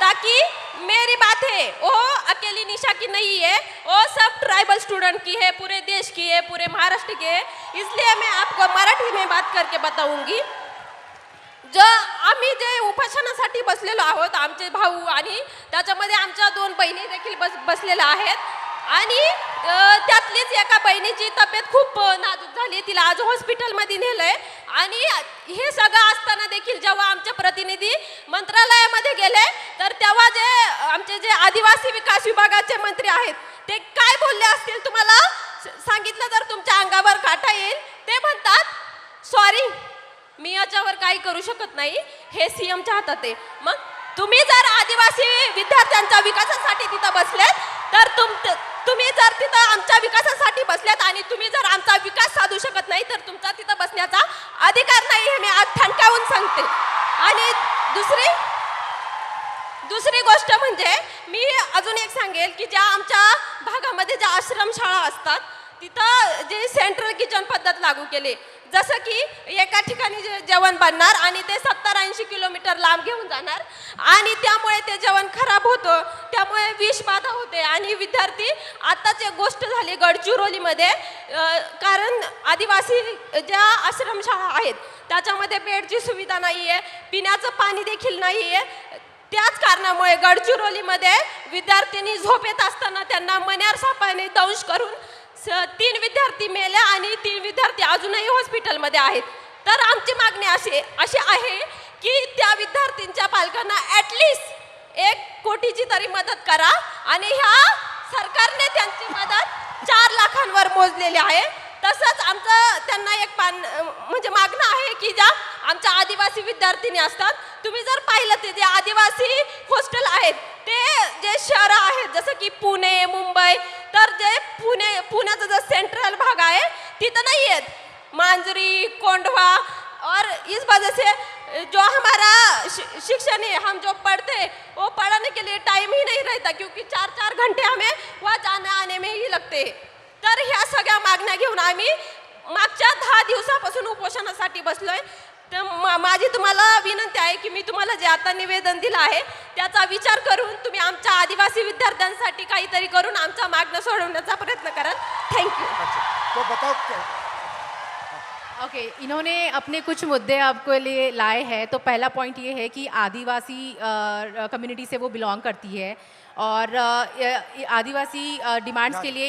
ताकि मेरी बात है वो अकेली निशा की नहीं है, वो सब ट्राइबल स्टूडेंट की है, पूरे देश की है, पूरे महाराष्ट्र की है. इसलिए मैं आपको मराठी में बात करके बताऊंगी. जो आम्ही जे उपोषणासाठी बसलेलो आहोत, आमचे भाऊ आणि त्याच्यामध्ये आमच्या 2 बहिणी देखील बसलेल्या आहेत आणि त्यातलीच एका बहिणीची तब्येत खूप नाजूक झाली, तिला आज हॉस्पिटलमध्ये नेलंय. आणि हे सगळं असताना देखील जेव्हा आमचे प्रतिनिधी मंत्रालयामध्ये गेले तर तेव्हा जे आमचे जे आदिवासी विकास विभागाचे मंत्री आहेत ते काय बोलले असतील तुम्हाला सांगितलं तर तुमच्या अंगावर काटा येईल. ते म्हणतात सॉरी, मी याच्यावर काही करू शकत नाही, हे सीएमच्या हातात आहे. मग तुम्ही जर आदिवासी विद्यार्थ्यांच्या विकासासाठी तिथं बसलेत तर तुम्ही जर तिथं आमच्या विकासासाठी बसलेत आणि तुम्ही जर आमचा विकास साधू शकत नाही तर तुमचा तिथं बसण्याचा अधिकार नाही, हे मी आज ठणकावून सांगते. आणि दुसरी गोष्ट म्हणजे मी अजून एक सांगेल की ज्या आमच्या भागामध्ये ज्या आश्रमशाळा असतात तिथं जे सेंट्रल किचन पद्धत लागू केली, जसं की एका ठिकाणी जेवण बनणार आणि ते 70-80 किलोमीटर लांब घेऊन जाणार आणि त्यामुळे ते जेवण खराब होतं, त्यामुळे विषबाधा होते. आणि विद्यार्थी आत्ताच एक गोष्ट झाली गडचिरोलीमध्ये, कारण आदिवासी ज्या आश्रमशाळा आहेत त्याच्यामध्ये बेडची सुविधा नाही आहे, पिण्याचं पाणी देखील नाही आहे. त्याच कारणामुळे गडचिरोलीमध्ये विद्यार्थ्यांनी झोपेत असताना त्यांना मण्यार सापाने दंश करून 3 विद्यार्थी मेले आणि 3 विद्यार्थी अजूनही हॉस्पिटलमध्ये आहेत. तर आमची मागणी अशी आहे की त्या विद्यार्थ्यांच्या पालकांना ॲटलिस्ट 1 कोटीची तरी मदत करा आणि ह्या सरकारने त्यांची मदत 4 लाखांवर मोजलेली आहे. तसंच आमचं त्यांना एक म्हणजे मागणं आहे की ज्या आमच्या आदिवासी विद्यार्थिनी असतात, तुम्ही जर पाहिलं ते जे आदिवासी हॉस्टेल आहेत ते जे शहरं आहेत जसं की पुणे, मुंबई, तर जे पुण्याचा जो सेंट्रल भाग आहे तिथं नाही आहेत. मांजरी, कोंढवा और इस वजह से जो हमारा शिक्षण है, हम जो पढ़ते हैं वो पढ़ाने के लिए टाइम ही नहीं रहता क्योंकि 4-4 घंटे हमें वहाँ जाने आने में ही लगते. तर ह्या सगळ्या मागण्या घेऊन आम्ही मागच्या 10 दिवसापासून उपोषणासाठी बसलोय. तर माझी तुम्हाला विनंती आहे की मी तुम्हाला जे आता निवेदन दिलं आहे त्याचा विचार करून तुम्ही आमच्या आदिवासी विद्यार्थ्यांसाठी काहीतरी करून आमच्या मागण्या सोडवण्याचा प्रयत्न कराल. थँक्यू. तो बताओ ओके, इन्होंने अपने कुछ मुद्दे आपके लिए लाए हैं. तो पहला पॉइंट ये है कि आदिवासी कम्युनिटी से वो बिलोंग करती है और आदिवासी डिमांड्स के लिए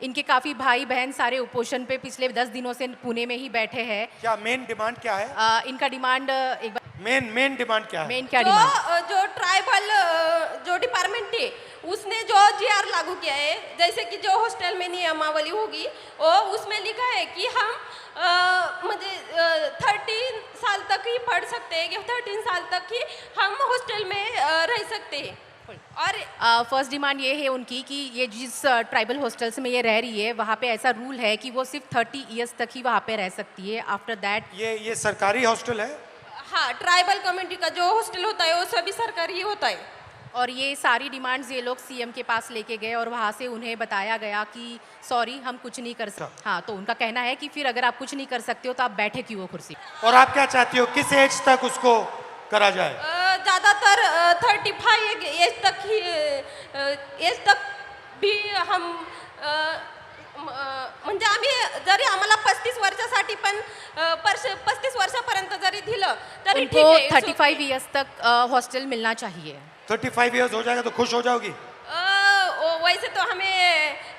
इनके काफ़ी भाई बहन सारे उपोषण पे पिछले 10 दिनों से पुणे में ही बैठे हैं. क्या मेन डिमांड क्या है? इनका डिमांड एक बार मेन डिमांड क्या है? मेन क्या डिमांड जो ट्राइबल जो डिपार्टमेंट है उसने जो जीआर लागू किया है, जैसे कि जो हॉस्टल में नियमावली होगी वो उसमें लिखा है कि हम मतलब 13 साल तक ही पढ़ सकते हैं, 13 साल तक ही हम हॉस्टल में रह सकते हैं. और फर्स्ट डिमांड ये है उनकी कि ये जिस ट्राइबल हॉस्टल्स में ये रह रही है वहाँ पे ऐसा रूल है कि वो सिर्फ 30 इयर्स तक ही वहाँ पे रह सकती है. आफ्टर दैट ये सरकारी हॉस्टल है? हाँ, ट्राइबल कम्युनिटी का जो हॉस्टल होता है वो सभी सरकारी होता है. और ये सारी डिमांड्स ये लोग सीएम के पास लेके गए और वहाँ से उन्हें बताया गया कि सॉरी हम कुछ नहीं कर सकते. हाँ, तो उनका कहना है कि फिर अगर आप कुछ नहीं कर सकते हो तो आप बैठे क्यों हो कुर्सी. और आप क्या चाहती हो, किस एज तक उसको करा जाए? ज़्यादातर 35 एज तक भी हम म्हणजे आम्ही जरी आम्हाला 35 वर्षासाठी पण 35 वर्षापर्यंत जरी दिलं तरी ठीक उनको आहे. 35 इयर्स तक हॉस्टल मिलना चाहिए. 35 इयर्स हो जाएगा तो खुश हो जाओगी? वैसे तो हमें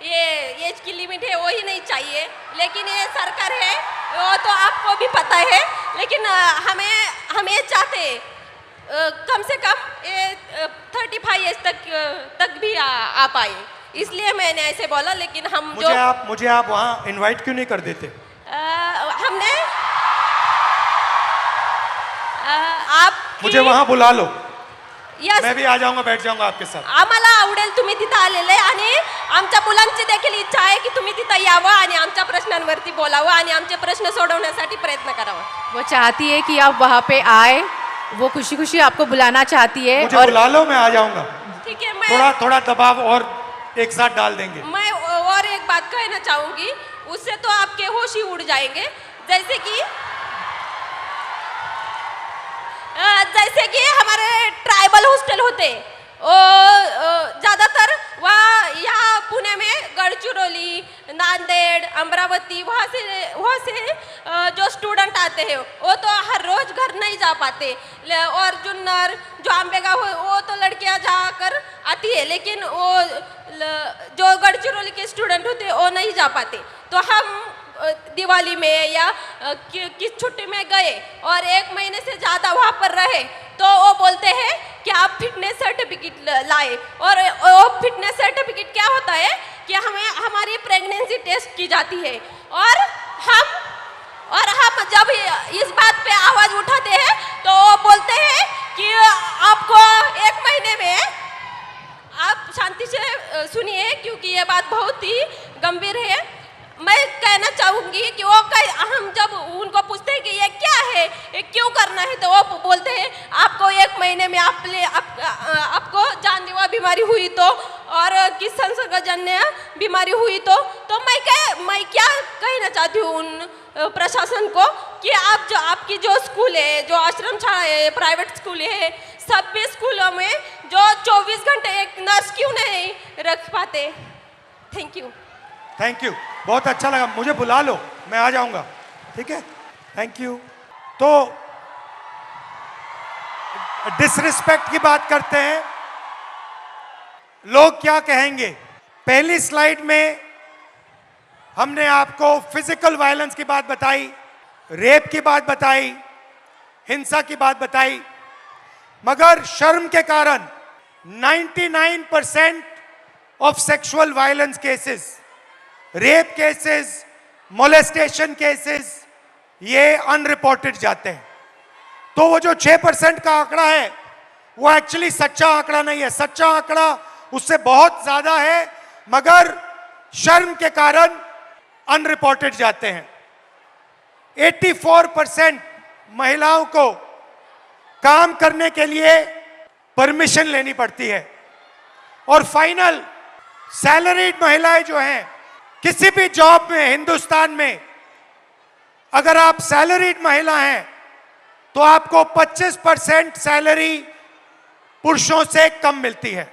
ये एज की लिमिट है वो ही नहीं चाहिए, लेकिन ये सरकार है वो तो आपको भी पता है, लेकिन हम ये चाहते हैं कम से कम ये 35 एज तक भी आ पाए, इसलिए मैंने ऐसे बोला. लेकिन हम मुझे आप वहाँ इनवाइट क्यों नहीं कर देते? हमने आप मुझे वहाँ बुला लो, यस, मैं भी आ जाऊंगा, बैठ जाऊंगा आपके साथ. आम्हाला आवडेल तुम्ही तिथं आलेले आणि आमच्या मुलांची देखील इच्छा आहे की तुम्ही तिथं यावं आणि आमच्या प्रश्नांवरती बोलावं आणि आमचे प्रश्न सोडवण्यासाठी प्रयत्न करावा. वो चाहती है कि आप वहाँ पे आए, वो खुशी खुशी आपको बुलाना चाहती है. मुझे और बुला लो, मैं आ जाऊंगा. ठीक है, मैं थोड़ा दबाव और एक साथ डाल देंगे। मैं और एक बात कहना चाहूंगी, उससे तो आपके होश ही उड़ जाएंगे। जैसे कि हमारे ट्राइबल हॉस्टल होते, ज़्यादातर वहाँ यहाँ पुणे में गढ़चिरौली, नांदेड़, अमरावती, वहाँ से जो स्टूडेंट आते हैं वो तो हर रोज़ घर नहीं जा पाते। और जुन्नर, जो आंबेगांव, वो तो लड़कियाँ जाकर आती है, लेकिन वो जो गढ़चिरौली के स्टूडेंट होते हैं वो नहीं जा पाते। तो हम दिवाली में या किस छुट्टी में गए और 1 महीने से ज़्यादा वहाँ पर रहे, तो वो बोलते हैं कि आप फिटनेस सर्टिफिकेट लाए। और वो फिटनेस सर्टिफिकेट क्या होता है कि हमें हमारी प्रेगनेंसी टेस्ट की जाती है, और हम जब इस बात पे आवाज़ उठाते हैं तो वो बोलते हैं कि आपको 1 महीने में, आप शांति से सुनिए क्योंकि ये बात बहुत ही गंभीर है। मैं कहना चाहूँगी कि हम जब उनको पूछते हैं कि ये क्या है, ये क्यों करना है, तो वो बोलते हैं आपको 1 महीने में आपको जानलेवा बीमारी हुई तो, और किस संसर्गजन्य बीमारी हुई तो मैं क्या कहना चाहती हूँ उन प्रशासन को कि आपकी जो स्कूल है, जो आश्रम शाला है, प्राइवेट स्कूल है, सभी स्कूलों में जो 24 घंटे एक नर्स क्यों नहीं रख पाते। Thank you. थैंक यू, बहुत अच्छा लगा। मुझे बुला लो, मैं आ जाऊंगा, ठीक है। Thank you. तो डिसरिस्पेक्ट की बात करते हैं, लोग क्या कहेंगे। पहली स्लाइड में हमने आपको फिजिकल वायलेंस की बात बताई, रेप की बात बताई, हिंसा की बात बताई, मगर शर्म के कारण 99% of sexual violence cases, rape cases, molestation cases, ये अनरिपोर्टेड जाते हैं। तो वो जो 6% का आंकड़ा है वो एक्चुअली सच्चा आंकड़ा नहीं है। सच्चा आंकड़ा उससे बहुत ज्यादा है, मगर शर्म के कारण अनरिपोर्टेड जाते हैं। 84% महिलाओं को काम करने के लिए परमिशन लेनी पड़ती है, और फाइनल सैलरीड महिलाएं जो हैं, किसी भी जॉब में हिंदुस्तान में अगर आप सैलरीड महिला हैं तो आपको 25% सैलरी पुरुषों से कम मिलती है।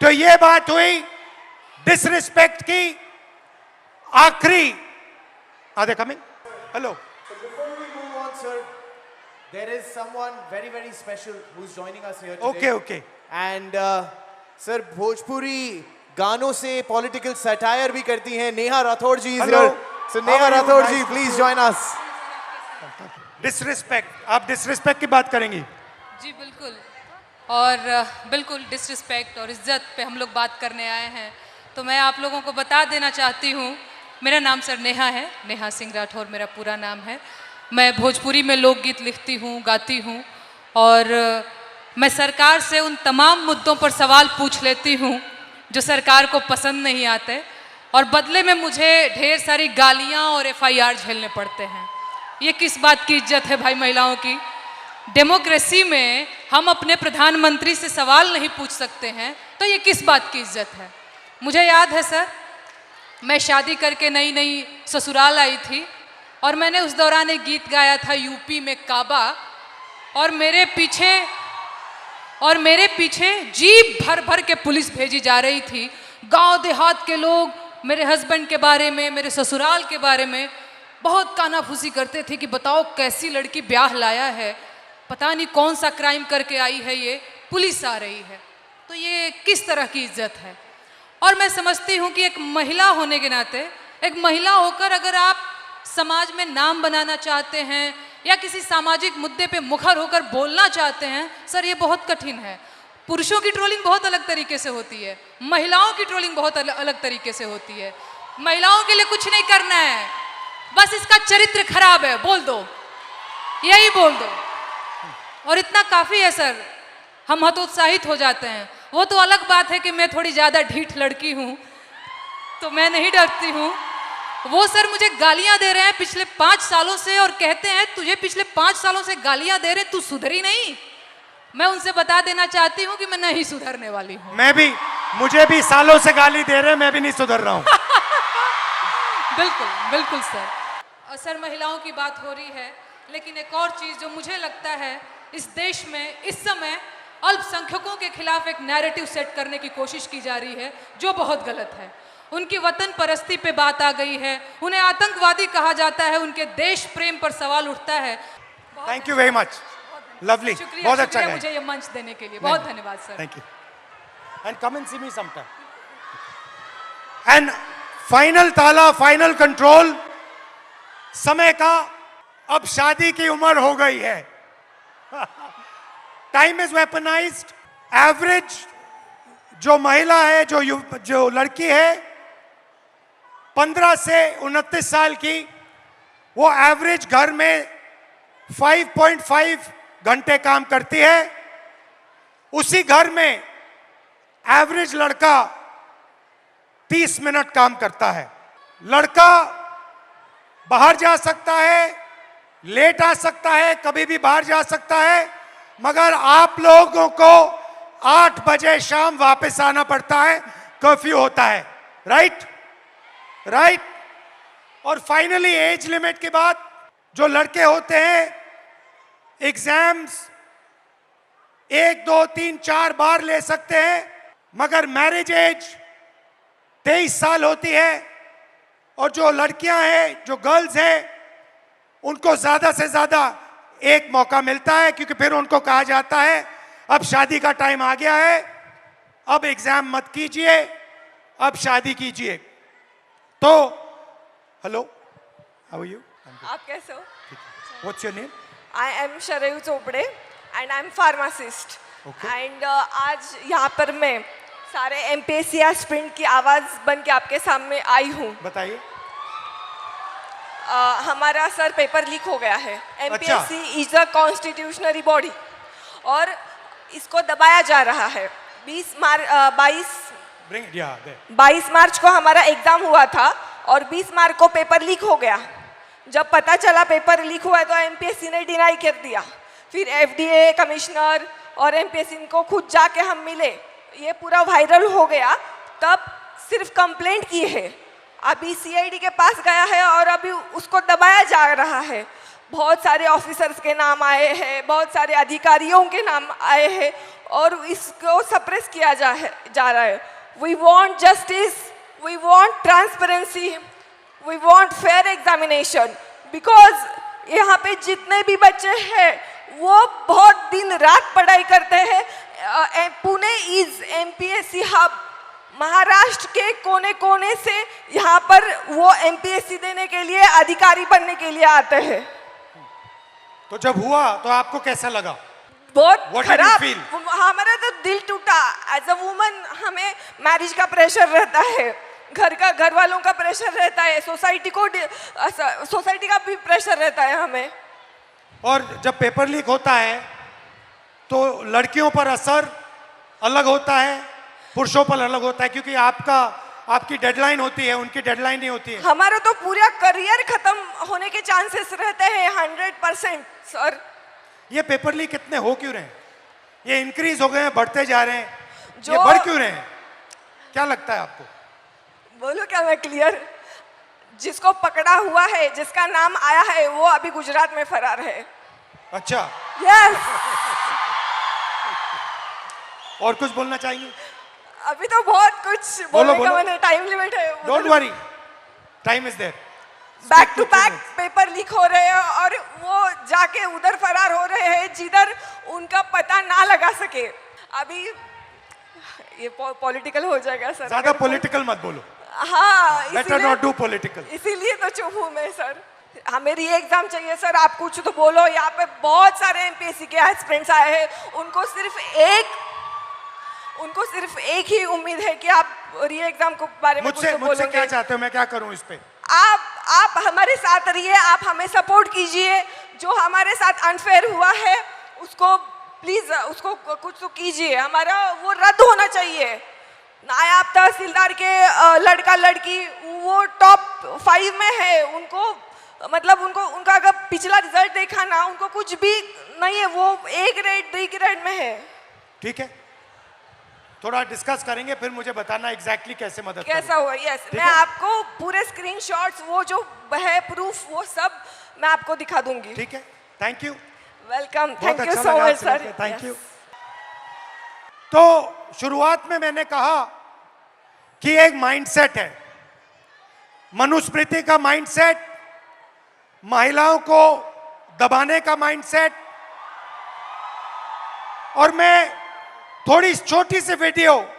तो ये बात हुई डिसरिस्पेक्ट की। आखिरी आधे coming hello. So before we move on, sir, there is someone very, very special who's joining us here today. Okay. And sir, Bhojpuri गानों से पॉलिटिकल सटायर भी करती हैं। Neha Rathore ji is here. So Neha Rathore ji, please join us. Disrespect, आप disrespect की बात करेंगी? जी बिल्कुल, और बिल्कुल डिसरिस्पेक्ट और इज्जत पे हम लोग बात करने आए हैं। तो मैं आप लोगों को बता देना चाहती हूँ, मेरा नाम सर नेहा है, नेहा सिंह राठौर मेरा पूरा नाम है। मैं भोजपुरी में लोकगीत लिखती हूँ, गाती हूँ, और मैं सरकार से उन तमाम मुद्दों पर सवाल पूछ लेती हूँ जो सरकार को पसंद नहीं आते, और बदले में मुझे ढेर सारी गालियाँ और FIR झेलने पड़ते हैं। ये किस बात की इज्जत है भाई महिलाओं की? डेमोक्रेसी में हम अपने प्रधानमंत्री से सवाल नहीं पूछ सकते हैं, तो ये किस बात की इज्जत है? मुझे याद है सर, मैं शादी करके नई नई ससुराल आई थी, और मैंने उस दौरान एक गीत गाया था यूपी में काबा, और मेरे पीछे जीप भर भर के पुलिस भेजी जा रही थी। गांव देहात के लोग मेरे हस्बैंड के बारे में, मेरे ससुराल के बारे में बहुत कानाफूसी करते थे कि बताओ कैसी लड़की ब्याह लाया है, पता नहीं कौन सा क्राइम करके आई है, ये पुलिस आ रही है। तो ये किस तरह की इज्जत है? और मैं समझती हूँ कि एक महिला होने के नाते, एक महिला होकर अगर आप समाज में नाम बनाना चाहते हैं या किसी सामाजिक मुद्दे पे मुखर होकर बोलना चाहते हैं, सर ये बहुत कठिन है। पुरुषों की ट्रोलिंग बहुत अलग तरीके से होती है, महिलाओं की ट्रोलिंग बहुत अलग तरीके से होती है। महिलाओं के लिए कुछ नहीं करना है, बस इसका चरित्र खराब है बोल दो, यही बोल दो, और इतना काफ़ी है सर, हम हतोत्साहित हो जाते हैं। वो तो अलग बात है कि मैं थोड़ी ज़्यादा ढीठ लड़की हूँ, तो मैं नहीं डरती हूँ। वो सर मुझे गालियाँ दे रहे हैं पिछले 5 सालों से, और कहते हैं तुझे पिछले 5 सालों से गालियाँ दे रहे, तू सुधरी नहीं। मैं उनसे बता देना चाहती हूँ कि मैं नहीं सुधरने वाली हूँ। मैं भी मुझे भी सालों से गाली दे रहे हैं, मैं भी नहीं सुधर रहा हूं। बिल्कुल बिल्कुल सर। और सर महिलाओं की बात हो रही है, लेकिन एक और चीज़ जो मुझे लगता है इस देश में इस समय अल्पसंख्यकों के खिलाफ एक नैरेटिव सेट करने की कोशिश की जा रही है, जो बहुत गलत है। उनकी वतन परस्ती पे बात आ गई है, उन्हें आतंकवादी कहा जाता है, उनके देश प्रेम पर सवाल उठता है। Thank you very much, lovely, शुक्रिया, बहुत अच्छा शुक्रिया गाया। मुझे ये मंच देने के लिए, बहुत धन्यवाद sir. Thank you and come and see me sometime. And final ताला, फाइनल कंट्रोल, समय का अब शादी की उम्र हो गई है। Time is weaponised. एवरेज जो महिला है, जो लड़की है 15 से 29 साल की, वो एवरेज घर में 5.5 घंटे काम करती है। उसी घर में एवरेज लड़का 30 मिनट काम करता है। लड़का बाहर जा सकता है, लेट आ सकता है, कभी भी बाहर जा सकता है, मगर आप लोगों को 8 बजे शाम वापस आना पड़ता है, कर्फ्यू होता है। Right right. और फाइनली एज लिमिट के बाद जो लड़के होते हैं एग्जाम्स 1, 2, 3, 4 बार ले सकते हैं, मगर मैरिज एज 23 साल होती है। और जो लड़कियां हैं, जो गर्ल्स हैं, उनको ज्यादा से ज्यादा एक मौका मिलता है, क्योंकि फिर उनको कहा जाता है अब शादी का टाइम आ गया है, अब एग्जाम मत कीजिए, अब शादी कीजिए। तो हेलो, हाउ आर यू? आप कैसे हो? What's your name? I am Sharayu Chopade and I am pharmacist. And आज यहाँ पर मैं सारे एमपीएससी एस्पिरेंट की आवाज़ बन के आपके सामने आई हूँ। बताइए। हमारा सर पेपर लीक हो गया है। एमपीएससी इज अ कॉन्स्टिट्यूशनरी बॉडी और इसको दबाया जा रहा है। 22 मार्च को हमारा एग्ज़ाम हुआ था और 20 मार्च को पेपर लीक हो गया। जब पता चला पेपर लीक हुआ है तो एमपीएससी ने डिनाई कर दिया। फिर एफडीए कमिश्नर और एमपीएससी को खुद जाके हम मिले, ये पूरा वायरल हो गया। तब सिर्फ कंप्लेंट की है, अभी सीआईडी के पास गया है और अभी उसको दबाया जा रहा है। बहुत सारे ऑफिसर्स के नाम आए हैं, बहुत सारे अधिकारियों के नाम आए हैं और इसको सप्रेस किया जा रहा है। We want justice, we want transparency, we want fair examination, because यहाँ पे जितने भी बच्चे हैं वो बहुत दिन रात पढ़ाई करते हैं। Pune is MPSC hub. Maharashtra के कोने कोने से यहाँ पर वो एमपीएससी देने के लिए, अधिकारी बनने के लिए आते हैं। तो जब हुआ तो आपको कैसा लगा? बहुत खराब। हमारा तो दिल टूटा। एज अ वुमन हमें मैरिज का प्रेशर रहता है, घर वालों का प्रेशर रहता है, सोसाइटी का भी प्रेशर रहता है हमें। और जब पेपर लीक होता है तो लड़कियों पर असर अलग होता है, पुरुषों पर अलग होता है, क्योंकि आपकी डेडलाइन होती है, उनकी डेडलाइन नहीं होती है। हमारा तो पूरा करियर खत्म होने के चांसेस रहते हैं 100%। सर ये पेपर लीक कितने हो क्यों रहे हैं? ये इंक्रीज हो गए हैं, बढ़ते जा रहे हैं, ये बढ़ क्यों रहे हैं? क्या लगता है आपको? बोलो क्या मैं क्लियर? जिसको पकड़ा हुआ है, जिसका नाम आया है, वो अभी गुजरात में फरार है। अच्छा। यस। और कुछ बोलना चाहिए? अभी तो बहुत कुछ बोलने का मैंने, टाइम लिमिट है। Don't worry, time is there. Back to back paper leak हो रहे हैं और वो जाके उधर फरार हो रहे हैं जिधर उनका पता ना लगा सके। अभी ये पॉलिटिकल हो जाएगा सर। ज्यादा पॉलिटिकल मत बोलो। हाँ, बेटर नॉट डू पॉलिटिकल। इसीलिए तो चुप हूँ मैं सर। हमें री एग्जाम चाहिए सर, आप कुछ तो बोलो। यहाँ पे बहुत सारे एमपीएससी के एस्पिरेंट्स आए हैं, उनको सिर्फ एक ही उम्मीद है कि आप री एग्जाम के बारे में कुछ तो बोलोगे। मुझसे क्या चाहते हो, मैं क्या करूं इस पे? आप हमारे साथ रहिए, आप हमें सपोर्ट कीजिए। जो हमारे साथ अनफेयर हुआ है उसको प्लीज, उसको कुछ तो कीजिए। हमारा वो रद्द होना चाहिए। नायब तहसीलदार के लड़का लड़की वो टॉप 5 में है, उनका अगर पिछला रिजल्ट देखा ना, उनको कुछ भी नहीं है, वो A ग्रेड B ग्रेड में है। ठीक है, थोड़ा डिस्कस करेंगे, फिर मुझे बताना एग्जैक्टली कैसे मदद कैसा हुआ? यस, ठीक मैं है? आपको पूरे स्क्रीनशॉट्स, वो जो है प्रूफ, वो सब मैं आपको दिखा दूंगी। ठीक है, थैंक यू। वेलकम, बहुत थैंक यू अच्छा सो लगा मच आपसे सर। मिलकर, थैंक यू। तो शुरुआत में मैंने कहा कि एक माइंडसेट है, मनुस्मृति का माइंडसेट, महिलाओं को दबाने का माइंडसेट, और मैं थोड़ी छोटी सी वीडियो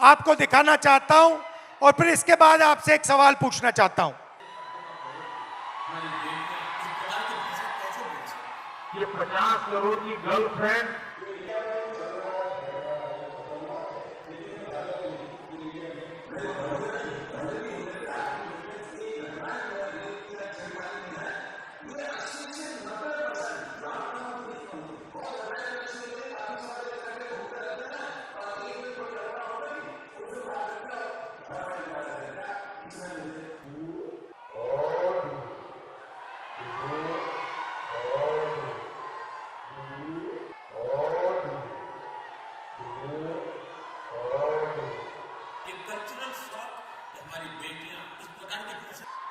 आपको दिखाना चाहता हूं और फिर इसके बाद आपसे एक सवाल पूछना चाहता हूं। ये 50 करोड़ की गर्लफ्रेंड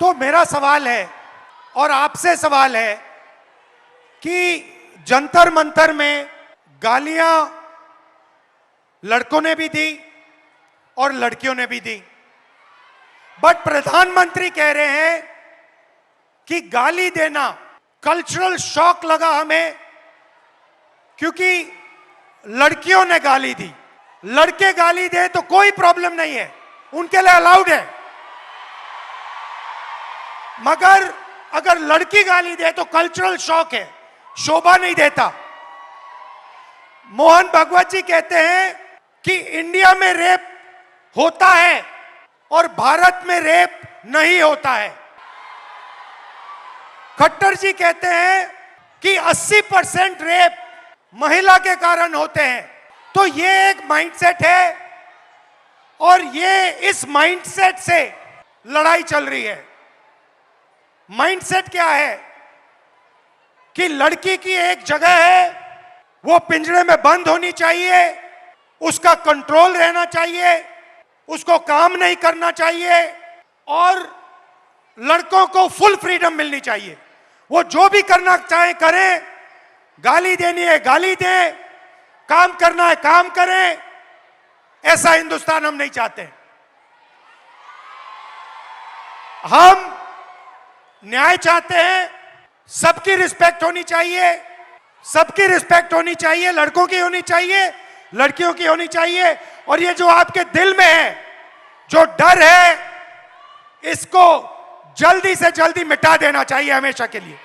तो मेरा सवाल है और आपसे सवाल है कि जंतर मंतर में गालियां लड़कों ने भी दी और लड़कियों ने भी दी, बट प्रधानमंत्री कह रहे हैं कि गाली देना कल्चरल शॉक लगा हमें, क्योंकि लड़कियों ने गाली दी। लड़के गाली दे तो कोई प्रॉब्लम नहीं है, उनके लिए अलाउड है, मगर अगर लड़की गाली दे तो कल्चरल शॉक है, शोभा नहीं देता। मोहन भागवत जी कहते हैं कि इंडिया में रेप होता है और भारत में रेप नहीं होता है। खट्टर जी कहते हैं कि 80% रेप महिला के कारण होते हैं। तो ये एक माइंडसेट है और ये इस माइंडसेट से लड़ाई चल रही है। माइंडसेट क्या है कि लड़की की एक जगह है, वो पिंजरे में बंद होनी चाहिए, उसका कंट्रोल रहना चाहिए, उसको काम नहीं करना चाहिए और लड़कों को फुल फ्रीडम मिलनी चाहिए। वो जो भी करना चाहे करें, गाली देनी है गाली दें, काम करना है काम करें। ऐसा हिंदुस्तान हम नहीं चाहते। हम न्याय चाहते हैं, सबकी रिस्पेक्ट होनी चाहिए, सबकी रिस्पेक्ट होनी चाहिए, लड़कों की होनी चाहिए, लड़कियों की होनी चाहिए। और ये जो आपके दिल में है, जो डर है, इसको जल्दी से जल्दी मिटा देना चाहिए हमेशा के लिए।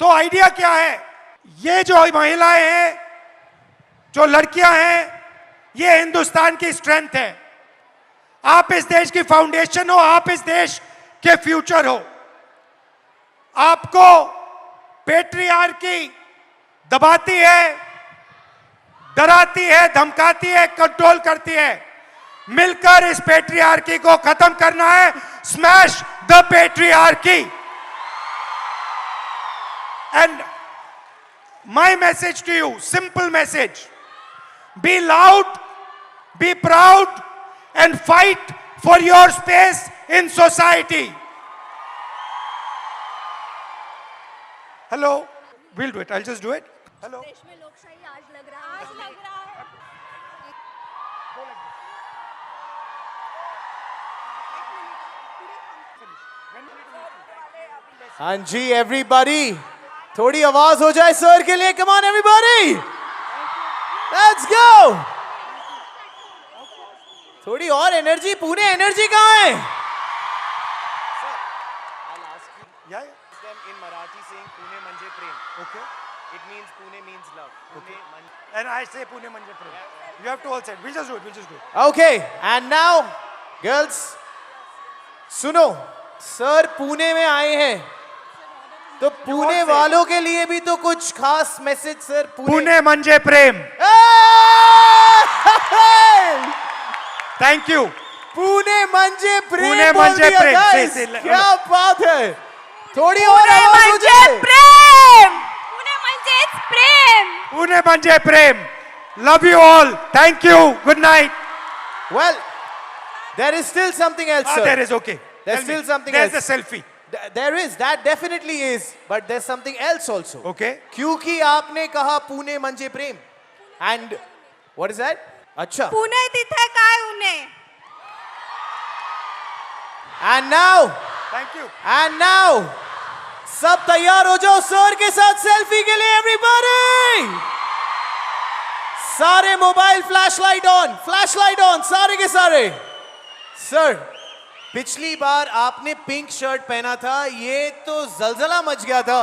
तो आइडिया क्या है? ये जो महिलाएं हैं, जो लड़कियां हैं, ये हिंदुस्तान की स्ट्रेंथ है। आप इस देश की फाउंडेशन हो, आप इस देश के फ्यूचर हो। आपको पेट्रियार्की दबाती है, डराती है, धमकाती है, कंट्रोल करती है। मिलकर इस पेट्रियार्की को खत्म करना है। Smash the patriarchy. And my message to you, simple message, be loud, be proud and fight for your space in society. Hello, we'll do it. I'll just do it. Hello. देश में लोकशाही आज लग रहा है। हाँ जी एवरीबॉडी, थोड़ी आवाज हो जाए सर के लिए। Come on everybody, let's go. थोड़ी और एनर्जी। पुणे एनर्जी कहाँ है? Yeah. In Marathi saying Pune Manje Prem. Okay. It means Pune means love. Pune And I say Pune Manje Prem. You have to all say it. We'll just do it. We'll just do it. Okay, and now girls, सुनो, sir Pune में आए हैं तो पुणे वालों के लिए भी तो कुछ खास message sir. Pune Manje Prem. Thank you. Pune मंजे प्रेम। पुणे बोल मंजे दिया प्रेम। guys। से- से- क्या बात है। थोड़ी और पुणे आवाज हो म्हणजे जाए। प्रेम, पुणे म्हणजेच प्रेम। Pune Manje Prem. Love you all. Thank you. Good night. Well, there is still something else, sir. There is okay. There's Tell me. still something There's else. the selfie. There is, that definitely is, but there's something else also. Okay. क्योंकि आपने कहा पुणे म्हणजे प्रेम, and what is that? अच्छा. पुणे तिथे काय उणे? And now, Thank you. and now, सब तैयार हो जाओ सर के साथ सेल्फी के लिए, everybody. सारे मोबाइल फ्लैशलाइट ऑन, सारे के सारे. सर, पिछली बार आपने पिंक शर्ट पहना था, ये तो जलजला मच गया था.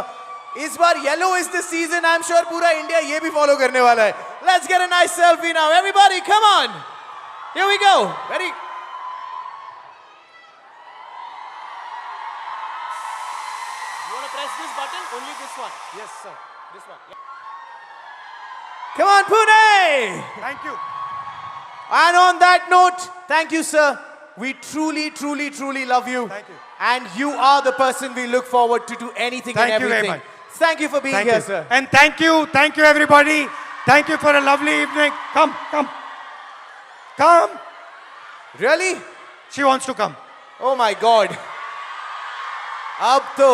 इस बार yellow is the season. I am sure पूरा इंडिया ये भी फॉलो करने वाला है. Let's get a nice selfie now everybody, come on. Here we go. Very You want to press this button? Only this one. Yes, sir. This one. Yeah. Come on, Pune! Thank you. And on that note, thank you, sir. We truly, truly, truly love you. Thank you. And you are the person we look forward to do anything Thank and you everything. very much. Thank you for being Thank here, you. sir. And thank you everybody. Thank you for a lovely evening. Come. Come. Really? She wants to come. Oh my God. अब तो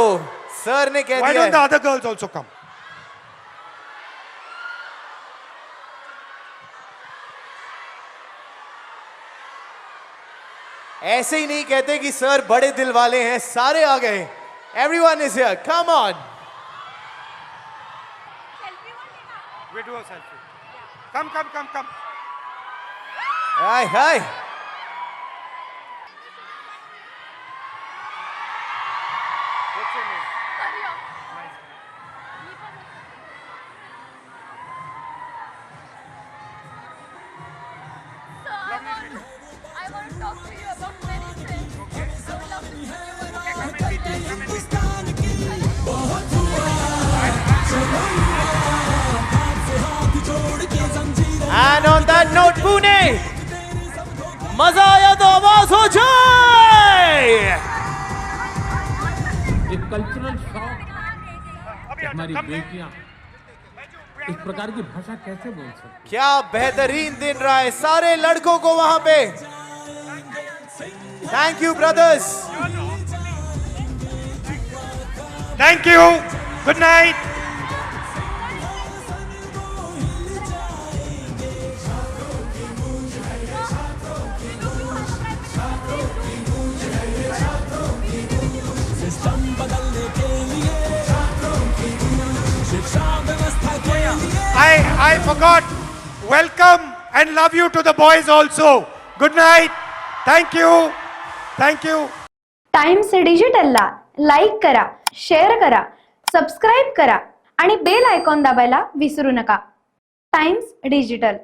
sir ने कह Why दिया don't the है. other girls also come? ऐसे ही नहीं कहते कि सर बड़े दिल वाले हैं, सारे आ गए. Everyone is here. Come on. We do a selfie. Come. Hi. What's your name? I want to talk to you about many things. I would love to meet you. And on that note, Pune, मजा आया तो आवाज हो जाए. एक cultural shock. हमारी बेटियां इस प्रकार की भाषा कैसे बोल सकती? क्या बेहतरीन दिन रहा है सारे लड़कों को वहां पे. Thank you brothers. Thank you. Good night. I forgot. Welcome and love you to the boys also. Good night. Thank you. Times डिजिटलला लाईक करा, शेअर करा, सबस्क्राईब करा आणि बेल आयकॉन दाबायला विसरू नका. Times digital.